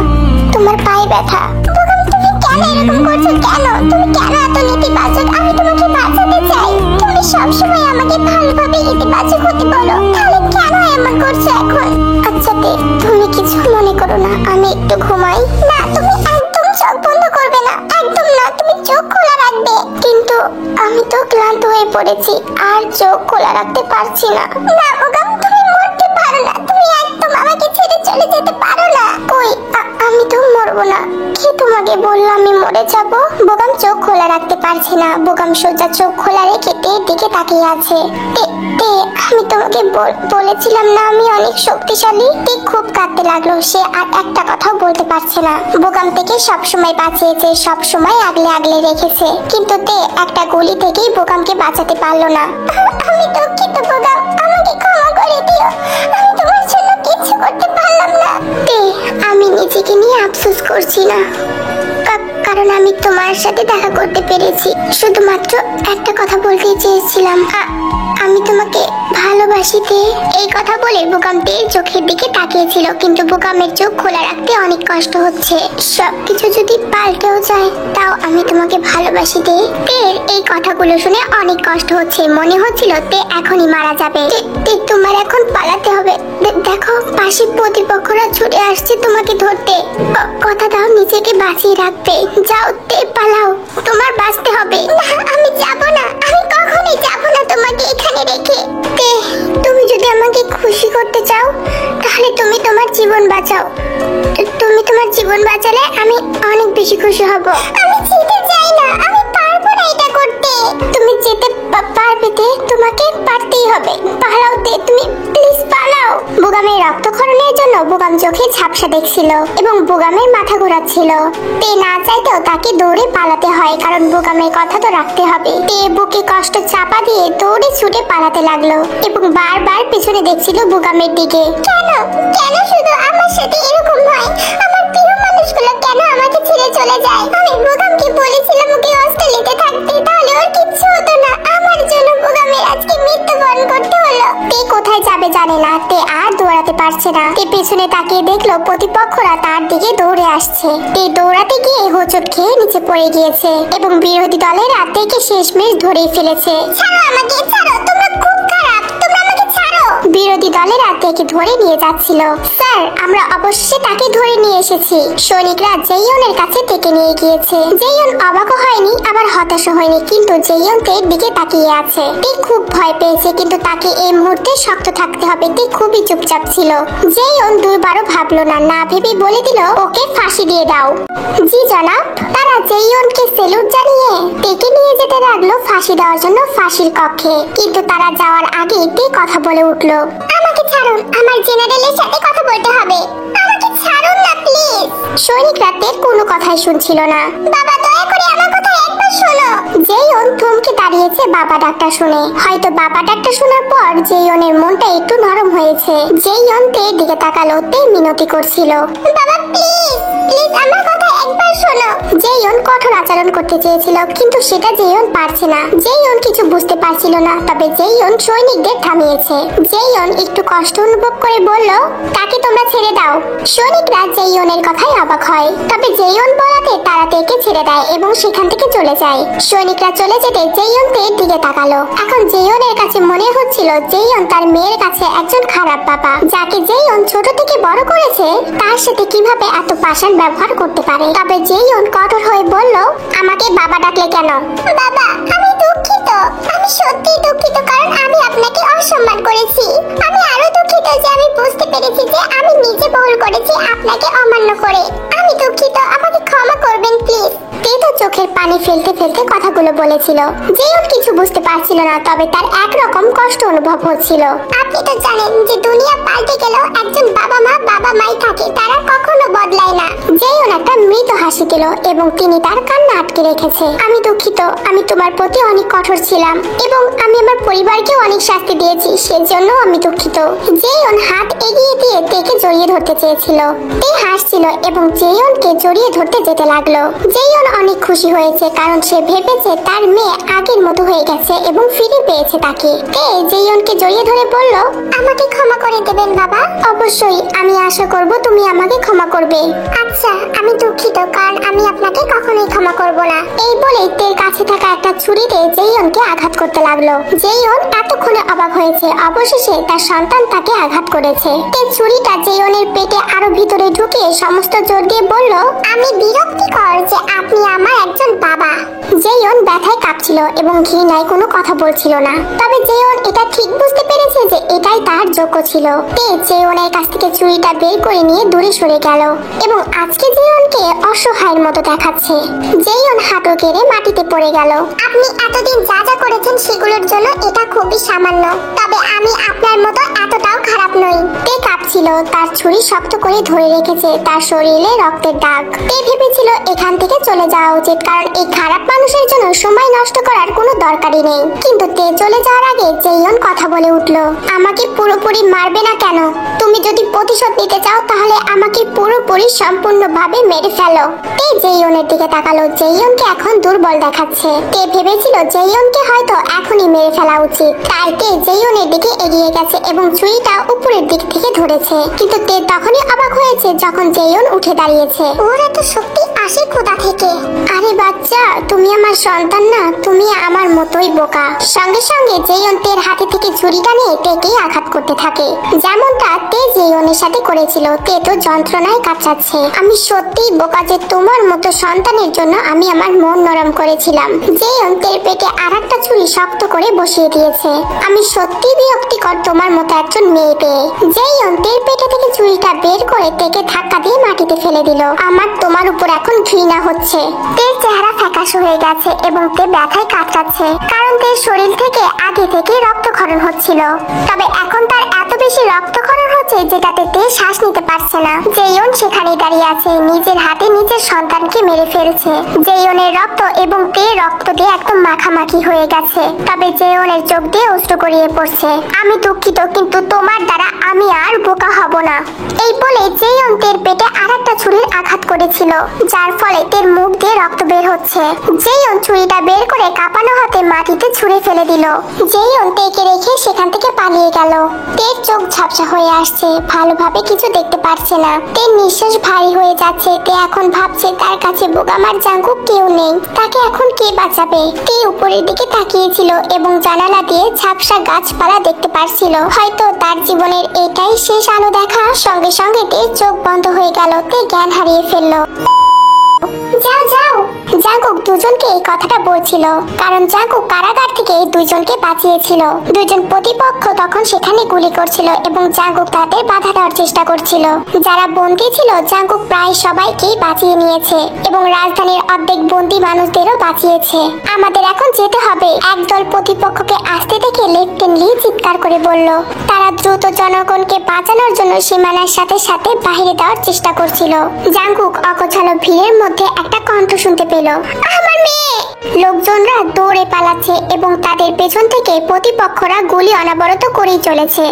তোমার পায়ে ব্যথা। বুগাম, তুমি কেন এরকম করছো? কেন তুমি কেন এত নেতিবাচক? আমি তোমাকে বাঁচাতে চাই। তুমি সবসময় আমাকে ভালোভাবে ইতিবাচক হতে বলো, তাহলে কেন এমন করছো এখন? আচ্ছা তে, তুমি কিছু মনে করো না, আমি একটু ঘুমাই। না, তুমি একদম চোখ বন্ধ করবে না, একদম না, তুমি চোখ খোলা রাখবে। কিন্তু আমি তো ক্লান্ত হয়ে পড়েছি, আর চোখ খোলা রাখতে পারছি না। না বোগাম, তুমি মরতে পারো না, তুমি একদম আমাকে ছেড়ে চলে যেতে পারো না। কই, আমি তো মরবো না। কে তোমাকে বললো আমি মরে যাব? বোগাম চোখ খোলা রাখতে পারছে না। বোগাম সোজা চোখ খোলা রেখে তের দিকে তাকিয়ে আছে। তে, আমি তোমাকে বলেছিলাম না আমি অনেক শক্তিশালী। তে খুব কাঁদতে লাগলো। সে আর একটা কথাও বলতে পারছে না। বোগাম থেকে সবসময় বাঁচিয়েছে, সবসময় আগলে আগলে রেখেছে, কিন্তু তে একটা গুলি থেকেই বোগামকে বাঁচাতে পারলো না। আমি দুঃখিত বোগাম, আমাকে ক্ষমা করে দিও। আমি তোমার জন্য কিছু করতে পারলাম না। তে, আমি নিজেকে নিয়ে আফসোস করছি না, কারণ আমি তোমার সাথে দেখা করতে পেরেছি। শুধুমাত্র একটা কথা বলতে চেয়েছিলাম, আমি তোমাকে ভালোবাসি তে। এই কথা বলে বোগাম তের চোখের দিকে তাকিয়েছিল, কিন্তু বোগামের চোখ খোলা রাখতে অনেক কষ্ট হচ্ছে। সবকিছু যদি পাল্টেও যায়, তাও আমি তোমাকে ভালোবাসি তে। তের এই কথাগুলো শুনে অনেক কষ্ট হচ্ছে। মনে হচ্ছিল তে এখনই মারা যাবে। তে, তোমার এখন পালাতে হবে। দেখো, পাশে প্রতিপক্ষরা ছুটে আসছে তোমাকে ধরতে। কথা দাও নিজেকে বাঁচিয়ে রাখবে। যাও তে, পালাও, তোমার বাঁচতে হবে। না, আমি যাব না, আমি কখনোই যাব না তোমাকে এখানে রেখে। তে, তুমি যদি আমাকে খুশি করতে চাও, তাহলে তুমি তোমার জীবন বাঁচাও। তুমি তোমার জীবন বাঁচালে আমি অনেক বেশি খুশি হব। আমি যেতে চাই না, আমি পারবো না এটা করতে। তুমি যেতে পারবে তে, তোমাকে পারতেই হবে। পালাও তে, তুমি প্লিজ পালাও। বোগামের রক্তক্ষরণের জন্য বোগাম চোখে ঝাপসা দেখছিল এবং বোগামের মাথা ঘোরাচ্ছিল। তে না চাইতেও তাকে দৌড়ে পালাতে হয়, কারণ বোগামের কথা তো রাখতে হবে। তে বুকে কষ্ট চাপা দিয়ে দৌড়ে ছুটে পালাতে লাগলো এবং বারবার পিছনে দেখছিল বোগামের দিকে। কেন কেন শুধু আমার সাথে এরকম হয়? আমার প্রিয় মানুষগুলো কেন আমাকে ছেড়ে চলে যায়? আমি বোগামকে বলেছিলাম ওকে হস্টেলেতে থাকতে, তাহলে ওর কিচ্ছু হতো না। আমার জন্য বোগামের আজকে মৃত্যুবরণ করতে হলো। তে কোথায় যাবে জানে না। তে আর দৌড়াতে পারছে না। তে পেছনে তাকিয়ে দেখলো প্রতিপক্ষরা তার দিকে দৌড়ে আসছে। তে দৌড়াতে গিয়ে হোঁচট খেয়ে নিচে পড়ে গিয়েছে এবং বিরোধী দলেরা তেকে শেষমেশ ধরেই ফেলেছে। ছাড়ো আমাকে, ছাড়ো, তোমরা খুব খারাপ, তোমরা আমাকে ছাড়ো। বিরোধী দলেরা তেকে ধরে নিয়ে যাচ্ছিল। স্যার, আমরা অবশ্যই তাকে ধরে নিয়ে এসেছি। সৈনিকরা জেইয়নের কাছে তেকে নিয়ে গিয়েছে। জেইয়ন অবাক হয়নি, আবার হতাশ হয়নি, কিন্তু জেইয়ন তের দিকে তাকিয়ে আছে। তে খুব ভয় পেয়েছে, কিন্তু তাকে এই মুহূর্তে শক্ত থাকতে হবে। তে খুবই চুপচাপ ছিল। জেইয়ন দুইবারও ভাবলো না, না ভেবে বলে দিল, ওকে ফাঁসি দিয়ে দাও। জি জনাব। তারা জেইয়নকে সেলুট জানিয়ে তেকে নিয়ে যেতে লাগলো ফাঁসি দেওয়ার জন্য ফাঁসির কক্ষে। কিন্তু তারা যাওয়ার আগে তে কথা বলে উঠলো, আমাকে ছাড়ুন, আমার জেনারেলের সাথে কথা বলতে হবে। আমাকে ছাড়ুন না প্লিজ। সৈনিকরা তের কোনো কথাই শুনছিল না। বাবা, দয়া করে আমার কথা একবার শোনো। জেইয়ন থমকে দাঁড়িয়েছে বাবা ডাক্তার শুনে। হয়তো বাবা ডাক্তার শোনার পর জেইয়নের মনটা একটু নরম হয়েছে। জেইয়ন তের দিকে তাকালো। তে মিনতি করছিল, বাবা প্লিজ, প্লিজ আমার কথা একবার শোনো। জেইয়ন কঠোর আচরণ করতে চেয়েছিল, কিন্তু সেটা জেইয়ন পারছে না। জেইয়ন কিছু বুঝতে পারছিল না, তবে জেইয়ন সৈনিকদের থামিয়েছে। জেইয়ন একটু কষ্ট অনুভব করে বলল, তাকে তোমরা ছেড়ে দাও। সৈনিকরা জেইয়নের কথায় অবাক হয়, তবে জেইয়ন বলাতে তারা তেকে ছেড়ে দেয় এবং সেখান থেকে চলে যায়। সৈনিকরা চলে যেতে জেইয়ন তের দিকে তাকালো। এখন জেইয়নের কাছে মনে হচ্ছিল জেইয়ন তার মেয়ের কাছে একজন খারাপ বাবা, যাকে জেইয়ন ছোট থেকে বড় করেছে, তার সাথে কিভাবে এত পাষাণ ব্যবহার করতে পারে। তবে জেইয়ন কঠোর হয়ে বলল, আমাকে বাবা ডাকলে কেন? বাবা, আমি দুঃখিত, আমি সত্যিই দুঃখিত, কারণ আমি আপনাকে অসম্মান করেছি। আমি আরো দুঃখিত যে আমি বুঝতে পেরেছি যে আমি নিজে ভুল করেছি আপনাকে অমান্য করে। আমি দুঃখিত, আমাকে ক্ষমা করবেন প্লিজ। তে তো চোখের পানি ফেলতে ফেলতে কথাগুলো বলেছিল। জেইয়ন কিছু বুঝতে পারছিল না, তবে তার একরকম কষ্ট অনুভব হচ্ছিল। আপনি তো জানেন যে দুনিয়া পাল্টে গেলেও একজন বাবা মাই থাকে, তারা কখনো বদলায় না। জেইয়ন একটা মৃত হাসি দিল এবং তিনি তার কান্না আটকে রেখেছে। আমি দুঃখিত, আমি তোমার প্রতি অনেক কঠোর ছিলাম এবং আমি আমার পরিবারকেও অনেক শাস্তি দিয়েছি, সেজন্য আমি দুঃখিত। জেইয়ন হাত এগিয়ে দিয়ে তেকে জড়িয়ে ধরতে চেয়েছিল। তে হাসছিল এবং জেইয়নকে জড়িয়ে ধরতে যেতে লাগলো। জেইয়ন অনেক খুশি হয়েছে, কারণ সে ভেবেছে তার মেয়ে আগের মতো হয়ে গেছে এবং ফিরে পেয়েছে তাকে। তে জেইয়নকে জড়িয়ে ধরে বলল, আমাকে ক্ষমা করে দেবেন বাবা। অবশ্যই, আমি আশা করব তুমি আমাকে ক্ষমা করবে। আচ্ছা আমি দুঃখিত, কারণ আমি আপনাকে কখনোই ক্ষমা করব না। এই বলে তের কাছে থাকা একটা ছুরিতে জেইয়নকে আঘাত করতে লাগলো। জেইয়ন এতক্ষণে অবাক হয়েছে, অবশেষে তার সন্তান তাকে আঘাত করেছে। তে ছুরিটা জেইয়নের পেটে আরো ভিতরে ঢুকিয়ে সমস্ত জোর দিয়ে বলল, আমি বিরক্তিকর যে আপনি আমার একজন বাবা। জেইয়ন ব্যথায় কাঁপছিল এবং ঘৃণায় কোনো কথা বলছিল না। তবে জেইয়ন এটা ঠিক বুঝতে পেরেছে যে এটাই তার যোগ্য ছিল। তে জেইয়নের কাছ থেকে ছুরিটা বের করে নিয়ে দূরে সরে গেল এবং আজকে জেইয়নকে অসহায়ের মতো দেখাচ্ছে। জেইয়ন হাঁটু গেড়ে মাটিতে পড়ে গেল। আপনি এতদিন যা যা করেছেন সেগুলোর জন্য এটা খুবই সামান্য, তবে আমি আপনার মতো এতটাও খারাপ নই। তে কাঁপছিল, তার ছুরি শক্ত করে ধরে রেখেছে, তার শরীরে রক্তের দাগ। তে ভেবেছিল এখান থেকে চলে যাওয়া উচিত, কারণ এই খারাপ মানুষের জন্য সময় নষ্ট করার কোনো দরকারই নেই। কিন্তু তে চলে যাওয়ার আগে জেইয়ন কথা বলে উঠল, আমাকে পুরোপুরি মারবে না কেন? তুমি যদি প্রতিশোধ নিতে চাও তাহলে আমাকে পুরোপুরি সম্পূর্ণভাবে মেরে ফেলো। তে জেইয়নের দিকে তাকালো। জেইয়নকে এখন দুর্বল দেখাচ্ছে। তে ভেবেছিল জেইয়নকে হয়তো এখনই মেরে ফেলা উচিত, তাই তে জেইয়নের দিকে এগিয়ে গেছে এবং ছুরিটা উপরের দিক থেকে ধরেছে। কিন্তু তে তখনই অবাক হয়েছে যখন জেইয়ন উঠে দাঁড়িয়েছে। ওর এত শক্তি আসে কোথা থেকে? আরে বাচ্চা, তুমি আমার সন্তান না, তুমি আমার মতোই বোকা। সঙ্গে সঙ্গে জেইয়ন তের হাতে থেকে ছুরিটা নিয়ে তেকেই আঘাত করতে থাকে, যেমনটা তে জেইয়নের সাথে করেছিল। তে তো যন্ত্রণায় কাঁপছে। আমি সত্যিই বোকা যে তোমার মতো সন্তানের জন্য আমি আমার মন নরম করেছিলাম। জেইয়ন তের পেটে আরেকটা ছুরি শক্ত করে বসিয়ে দিয়েছে। আমি সত্যিই বিরক্তিকর তোমার মতো একজন মেয়ে পেয়ে। জেইয়ন তের পেটে থেকে ছুরিটা বের করে তেকে ধাক্কা দিয়ে মাটিতে ফেলে দিল। আমার তোমার উপর এখন ঘৃণা হচ্ছে। তের চেহারা ফ্যাকাশে হয়ে গেছে এবং তে ব্যথায় কাতরাচ্ছে, কারণ তের শরীর থেকে আগে থেকে রক্তক্ষরণ হচ্ছিল। তবে এখন তার এত বেশি রক্তক্ষরণ হচ্ছে যেটাতে তে শ্বাস নিতে পারছে না। জেইয়ন সেখানেই দাঁড়িয়ে আছে, নিজের হাতে নিজের সন্তানকে মেরে ফেলছে। জেইয়নের রক্ত এবং তে রক্ত দিয়ে একদম মাখামাখি হয়ে গেছে। তবে জেইয়নের চোখ দিয়ে অশ্রু গড়িয়ে পড়ছে। আমি দুঃখিত, কিন্তু তোমার দ্বারা আমি আর বোকা হব না। এই বলে জেইয়ন তের পেটে আরেকটা ছুরির আঘাত করেছিল, যার ফলে তের মুখ দিয়ে রক্ত বের হচ্ছে। জেইয়ন ছুরিটা বের করে কাঁপানো হাতে মাটিতে ছুঁড়ে ফেলে দিল। জেইয়ন তেকে রেখে সেখান থেকে পালিয়ে গেল। তের চোখ ঝাপসা হয়ে আসছে, ভালোভাবে কিছু দেখতে পারছে না। তের নিঃশ্বাস ভারী হয়ে যাচ্ছে। তে এখন ভাবছে তার কাছে বোকামার জাঙ্কুক কেউ নেই, তাকে এখন কে বাঁচাবে? তে উপরের দিকে তাকিয়েছিল এবং জানালা দিয়ে ঝাপসা গাছপালা দেখতে পারছিল। হয়তো তার জীবনের এটাই শেষ আলো দেখা। সঙ্গে সঙ্গে তের চোখ বন্ধ হয়ে গেল। তে জ্ঞান হারিয়ে ফেলল। যাও যাও, জাঙ্কুক দুজনকে এই কথাটা বলছিল, কারণ জাঙ্কুক কারাগার থেকে দুইজনকে বাঁচিয়েছিল। দুইজন প্রতিপক্ষ তখন সেখানে গুলি করছিল এবং জাঙ্কুক তাদের বাধা দেওয়ার চেষ্টা করছিল। যারা বন্দী ছিল জাঙ্কুক প্রায় সবাইকেই বাঁচিয়ে নিয়েছে এবং রাজধানীর অর্ধেক বন্দী মানুষদেরও বাঁচিয়েছে। আমাদের এখন যেতে হবে। একদল প্রতিপক্ষকে আসতে দেখে লেফটেন্যান্ট লি চিৎকার করে বলল। তারা দ্রুত জনগণকে বাঁচানোর জন্য সীমানার সাথে সাথে বাইরে দেওয়ার চেষ্টা করছিল। জাঙ্কুক অগোছালো ভিড়ের মধ্যে একটা কণ্ঠ শুনতে পেল, আমার মেয়ে। লোকজনরা দৌড়ে পালাচ্ছে এবং তাদের পেছন থেকে প্রতিপক্ষরা গুলি অনবরত করেই চলেছে।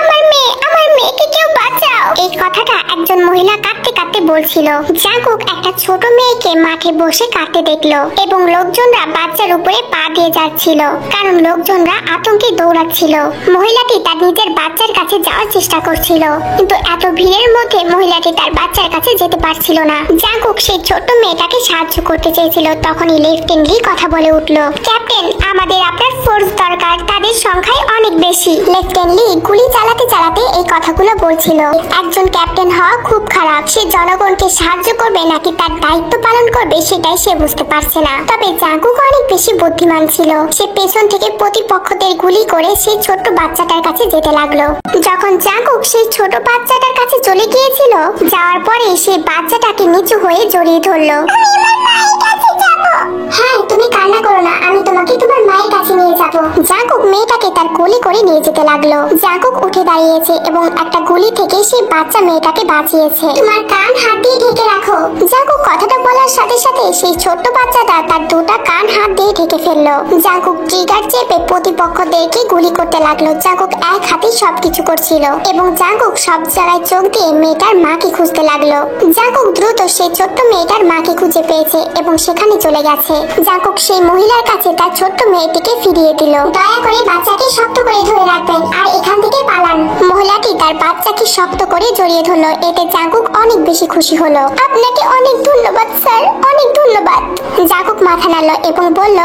আমার মেয়ে, আমার মেয়েকে কেউ বাঁচাও। এই কথাটা একজন মহিলা কাঁদতে কাঁদতে বলছিল। জাঙ্কুক একটা ছোট মেয়েকে মাঠে বসে কাঁদতে দেখলো এবং লোকজনরা বাচ্চার উপরে পা দিয়ে যাচ্ছিল, কারণ লোকজনরা আতঙ্কে দৌড়াচ্ছিল। মহিলাটি তার নিজের বাচ্চার কাছে যাওয়ার চেষ্টা করছিল, কিন্তু এত ভিড়ের মধ্যে মহিলাটি তার বাচ্চার কাছে যেতে পারছিল না। জাঙ্কুক সেই ছোট্ট মেয়েটাকে সাহায্য করতে চেয়েছিল। তখনই লেফটেন্যান্ট লি কথা বলে উঠলো, ক্যাপ্টেন, আমাদের আপনার ফোর্স দরকার, তাদের সংখ্যায় অনেক বেশি। লেফটেন্যান্ট লি গুলি চালাতে চালাতে এই কথাগুলো বলছিল। একজন ক্যাপ্টেন হওয়া খুব খারাপ। সে জনগণকে সাহায্য করবে নাকি তার দায়িত্ব পালন করবে সেটাই সে বুঝতে পারছে না। তবে জাঙ্কুক অনেক বেশি বুদ্ধিমান ছিল। সে পেছন থেকে প্রতিপক্ষদের গুলি করে সেই ছোট্ট বাচ্চাটার কাছে যেতে লাগলো। যখন জাঙ্কুক সেই ছোট বাচ্চাটার কাছে চলে গিয়েছিল, যাওয়ার পরে সেই বাচ্চাটাকে নিচু হয়ে জড়িয়ে ধরলো। হ্যাঁ, তুমি কান্না করো না, আমি তোমাকে তোমার মায়ের কাছে নিয়ে যাব। জাঙ্কুক মেয়েটাকে তার কোলে করে নিয়ে যেতে লাগলো। জাঙ্কুক উঠে দাঁড়িয়েছে এবং একটা গুলি থেকে সেই বাচ্চা মেয়েটাকে বাঁচিয়েছে। তোমার কান হাত দিয়ে ঢেকে রাখো। জাঙ্কুক কথাটা বলার সাথে সাথে সেই ছোট্ট বাচ্চাটা তার দুটা কান হাত দিয়ে ঢেকে ফেললো। জাঙ্কুক ট্রিগার চেপে প্রতিপক্ষদেরকে গুলি করতে লাগলো। জাঙ্কুক এক হাতে সবকিছু করছিল এবং জাঙ্কুক সব জায়গায় চোখ দিয়ে মেয়েটার মাকে খুঁজতে লাগলো। জাঙ্কুক দ্রুত সেই ছোট্ট মেয়েটার মাকে খুঁজে পেয়েছে এবং সেখানে চলে গেছে। জাঙ্কুক সেই সেই মহিলার কাছে তার ছোট্ট মেয়েটিকে ফিরিয়ে দিল। দয়া করে বাচ্চাকে শক্ত করে ধরে রাখবেন আর এখান থেকে পালান। মহিলাটি তার বাচ্চাকে শক্ত করে জড়িয়ে ধরলো। এতে জাঙ্কুক অনেক বেশি খুশি হলো। আপনাকে অনেক ধন্যবাদ স্যার, অনেক ধন্যবাদ। জাঙ্কুক মাথা নাড়ল এবং বলল,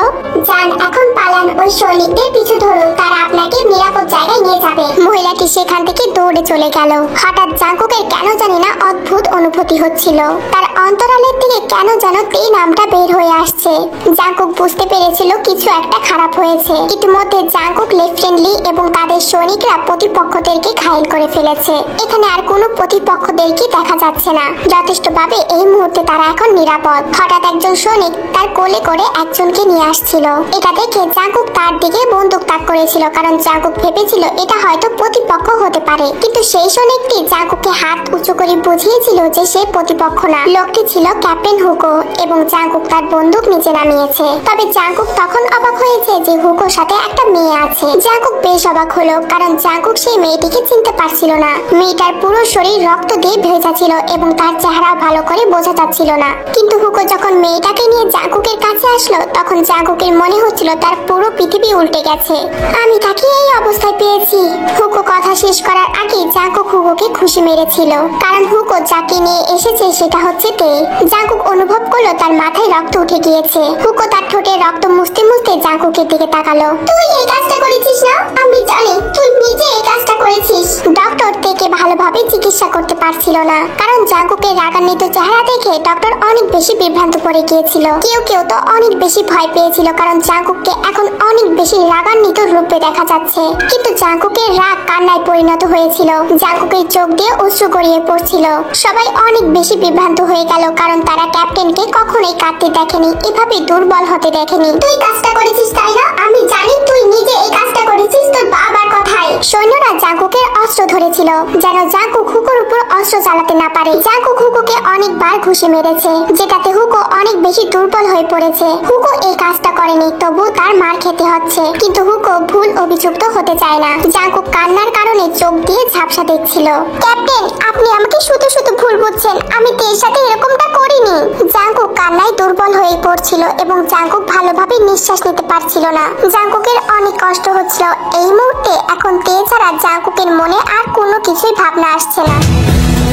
যান এখন পালান, ওই সৈনিকদের পিছু ধরুন, তারা আপনাকে নিরাপদ জায়গায় নিয়ে যাবে। মহিলাটি সেখান থেকে দৌড়ে চলে গেল। হঠাৎ জাঙ্কুকের কেন জানি না অদ্ভুত অনুভূতি হচ্ছিল। তার অন্তরালের থেকে কেন যেন তে নামটা বের হয়ে আসছে। জাঙ্কুক বুঝতে পেরেছিল কিছু একটা খারাপ হয়েছে। ইতিমধ্যে জাঙ্কুক, লেফটেন্যান্ট লি এবং তাদের সৈনিকরা প্রতিপক্ষদেরকে ঘায়েল করে ফেলেছে। এখানে আর কোনো প্রতিপক্ষদেরকে দেখা যাচ্ছে না। যথেষ্টভাবে এই মুহূর্তে তারা এখন নিরাপদ। হঠাৎ একজন সৈনিক তার কোলে করে একজনকে নিয়ে আসছিল। এটা দেখে জাঙ্কুক তার দিকে বন্দুক তাক করেছিল, কারণ জাঙ্কুক ভেবেছিল এটা হয়তো প্রতিপক্ষ হতে পারে। কিন্তু সেই সৈনিকটি জাঙ্কুককে হাত উঁচু করে বুঝিয়েছিল যে সে প্রতিপক্ষ না। লোকটি ছিল ক্যাপ্টেন হুগো এবং জাঙ্কুক তার বন্দুক নিচে নামিয়েছে। তবে জাঙ্কুক তখন অবাক হয়েছে যে হুগোর সাথে একটা মেয়ে আছে। জাঙ্কুক বেশ অবাক হলো, কারণ জাঙ্কুক সেই মেয়েটিকে চিনতে পারছিল না। মেয়েটার পুরো শরীর রক্ত দিয়ে ভেজা ছিল এবং তার চেহারা ভালো করে বোঝা যাচ্ছিল না। কিন্তু হুগো যখন মেয়েটাকে নিয়ে জাঙ্কুকের কাছে আসলো, তখন জাঙ্কুকের মনে হচ্ছিল তার পুরো পৃথিবী উল্টে গেছে। আমি তাকে এই অবস্থায় পেয়েছি। হুগো কথা শেষ করার আগে জাঙ্কুক হুগোকে খুশি মেরেছিল, কারণ হুগো যাকে নিয়ে এসেছে সেটা হচ্ছে তে। জাঙ্কুক অনুভব করলো তার মাথায় রক্ত উঠে গিয়েছে। হুগো তার ঠোঁটে রক্ত মুছতে মুছতে জাঙ্কুকের দিকে তাকালো। তুই এই কাজটা করেছিস না? আমি জানি তুই নিজে এই কাজটা করেছিস। ডক্টর তেকে ভালোভাবে চিকিৎসা করতে পারছিল না, কারণ জাঙ্কুকের রাগান্বিত চেহারা দেখে ডক্টর অনেক বেশি বিভ্রান্ত পড়ে গিয়েছিল। কেউ কেউ তো অনেক বেশি ভয় পেয়েছিল, কারণ জাঙ্কুককে এখন অনেক বেশি রাগান্বিত রূপে দেখা যাচ্ছে। কিন্তু জাঙ্কুকের রাগ কান্নায় পরিণত হয়েছিল। জাঙ্কুকের চোখ দিয়ে অশ্রু গড়িয়ে পড়ছিল। সবাই অনেক বেশি বিভ্রান্ত হয়ে গেল, কারণ তারা ক্যাপ্টেনকে কখনোই কাঁদতে দেখেনি, এভাবে দুর্বল হতে দেখেনি। তুই কাজটা করেছিস তাই না? আমি জানি তুই নিজে এই কাজটা করেছিস তোর বাবার কথায়। সৈন্যরা জাঙ্কুকের অস্ত্র ধরেছিল, যেন জাঙ্কুক হুগোর উপর অস্ত্র চালাতে না পারে। জাঙ্কুক হুগোকে অনেকবার ঘুষি মেরেছে, যেটাতে হুগো অনেক বেশি দুর্বল হয়ে পড়েছে। হুগো এই কাজটা করেনি, তবু তার মার খেতে হচ্ছে। কিন্তু হুগো ভুল অভিযুক্ত হতে চায় না। জাঙ্কুক কান্নার কারণে চোখ দিয়ে ঝাপসা দেখছিল। ক্যাপ্টেন, আপনি আমাকে শুধু শুধু ভুল বুঝছেন, আমি তের সাথে এরকমটা করিনি। জাঙ্কুক কান্নায় দুর্বল হয়ে পড়ছিল এবং জাঙ্কুক ভালোভাবে নিঃশ্বাস নিতে পারছিল না। জাঙ্কুকের অনেক কষ্ট হচ্ছিল। এই মুহূর্তে এখন তে ছাড়া জাঙ্কুকের মনে আর কোনো কিছুই ভাবনা আসছে না।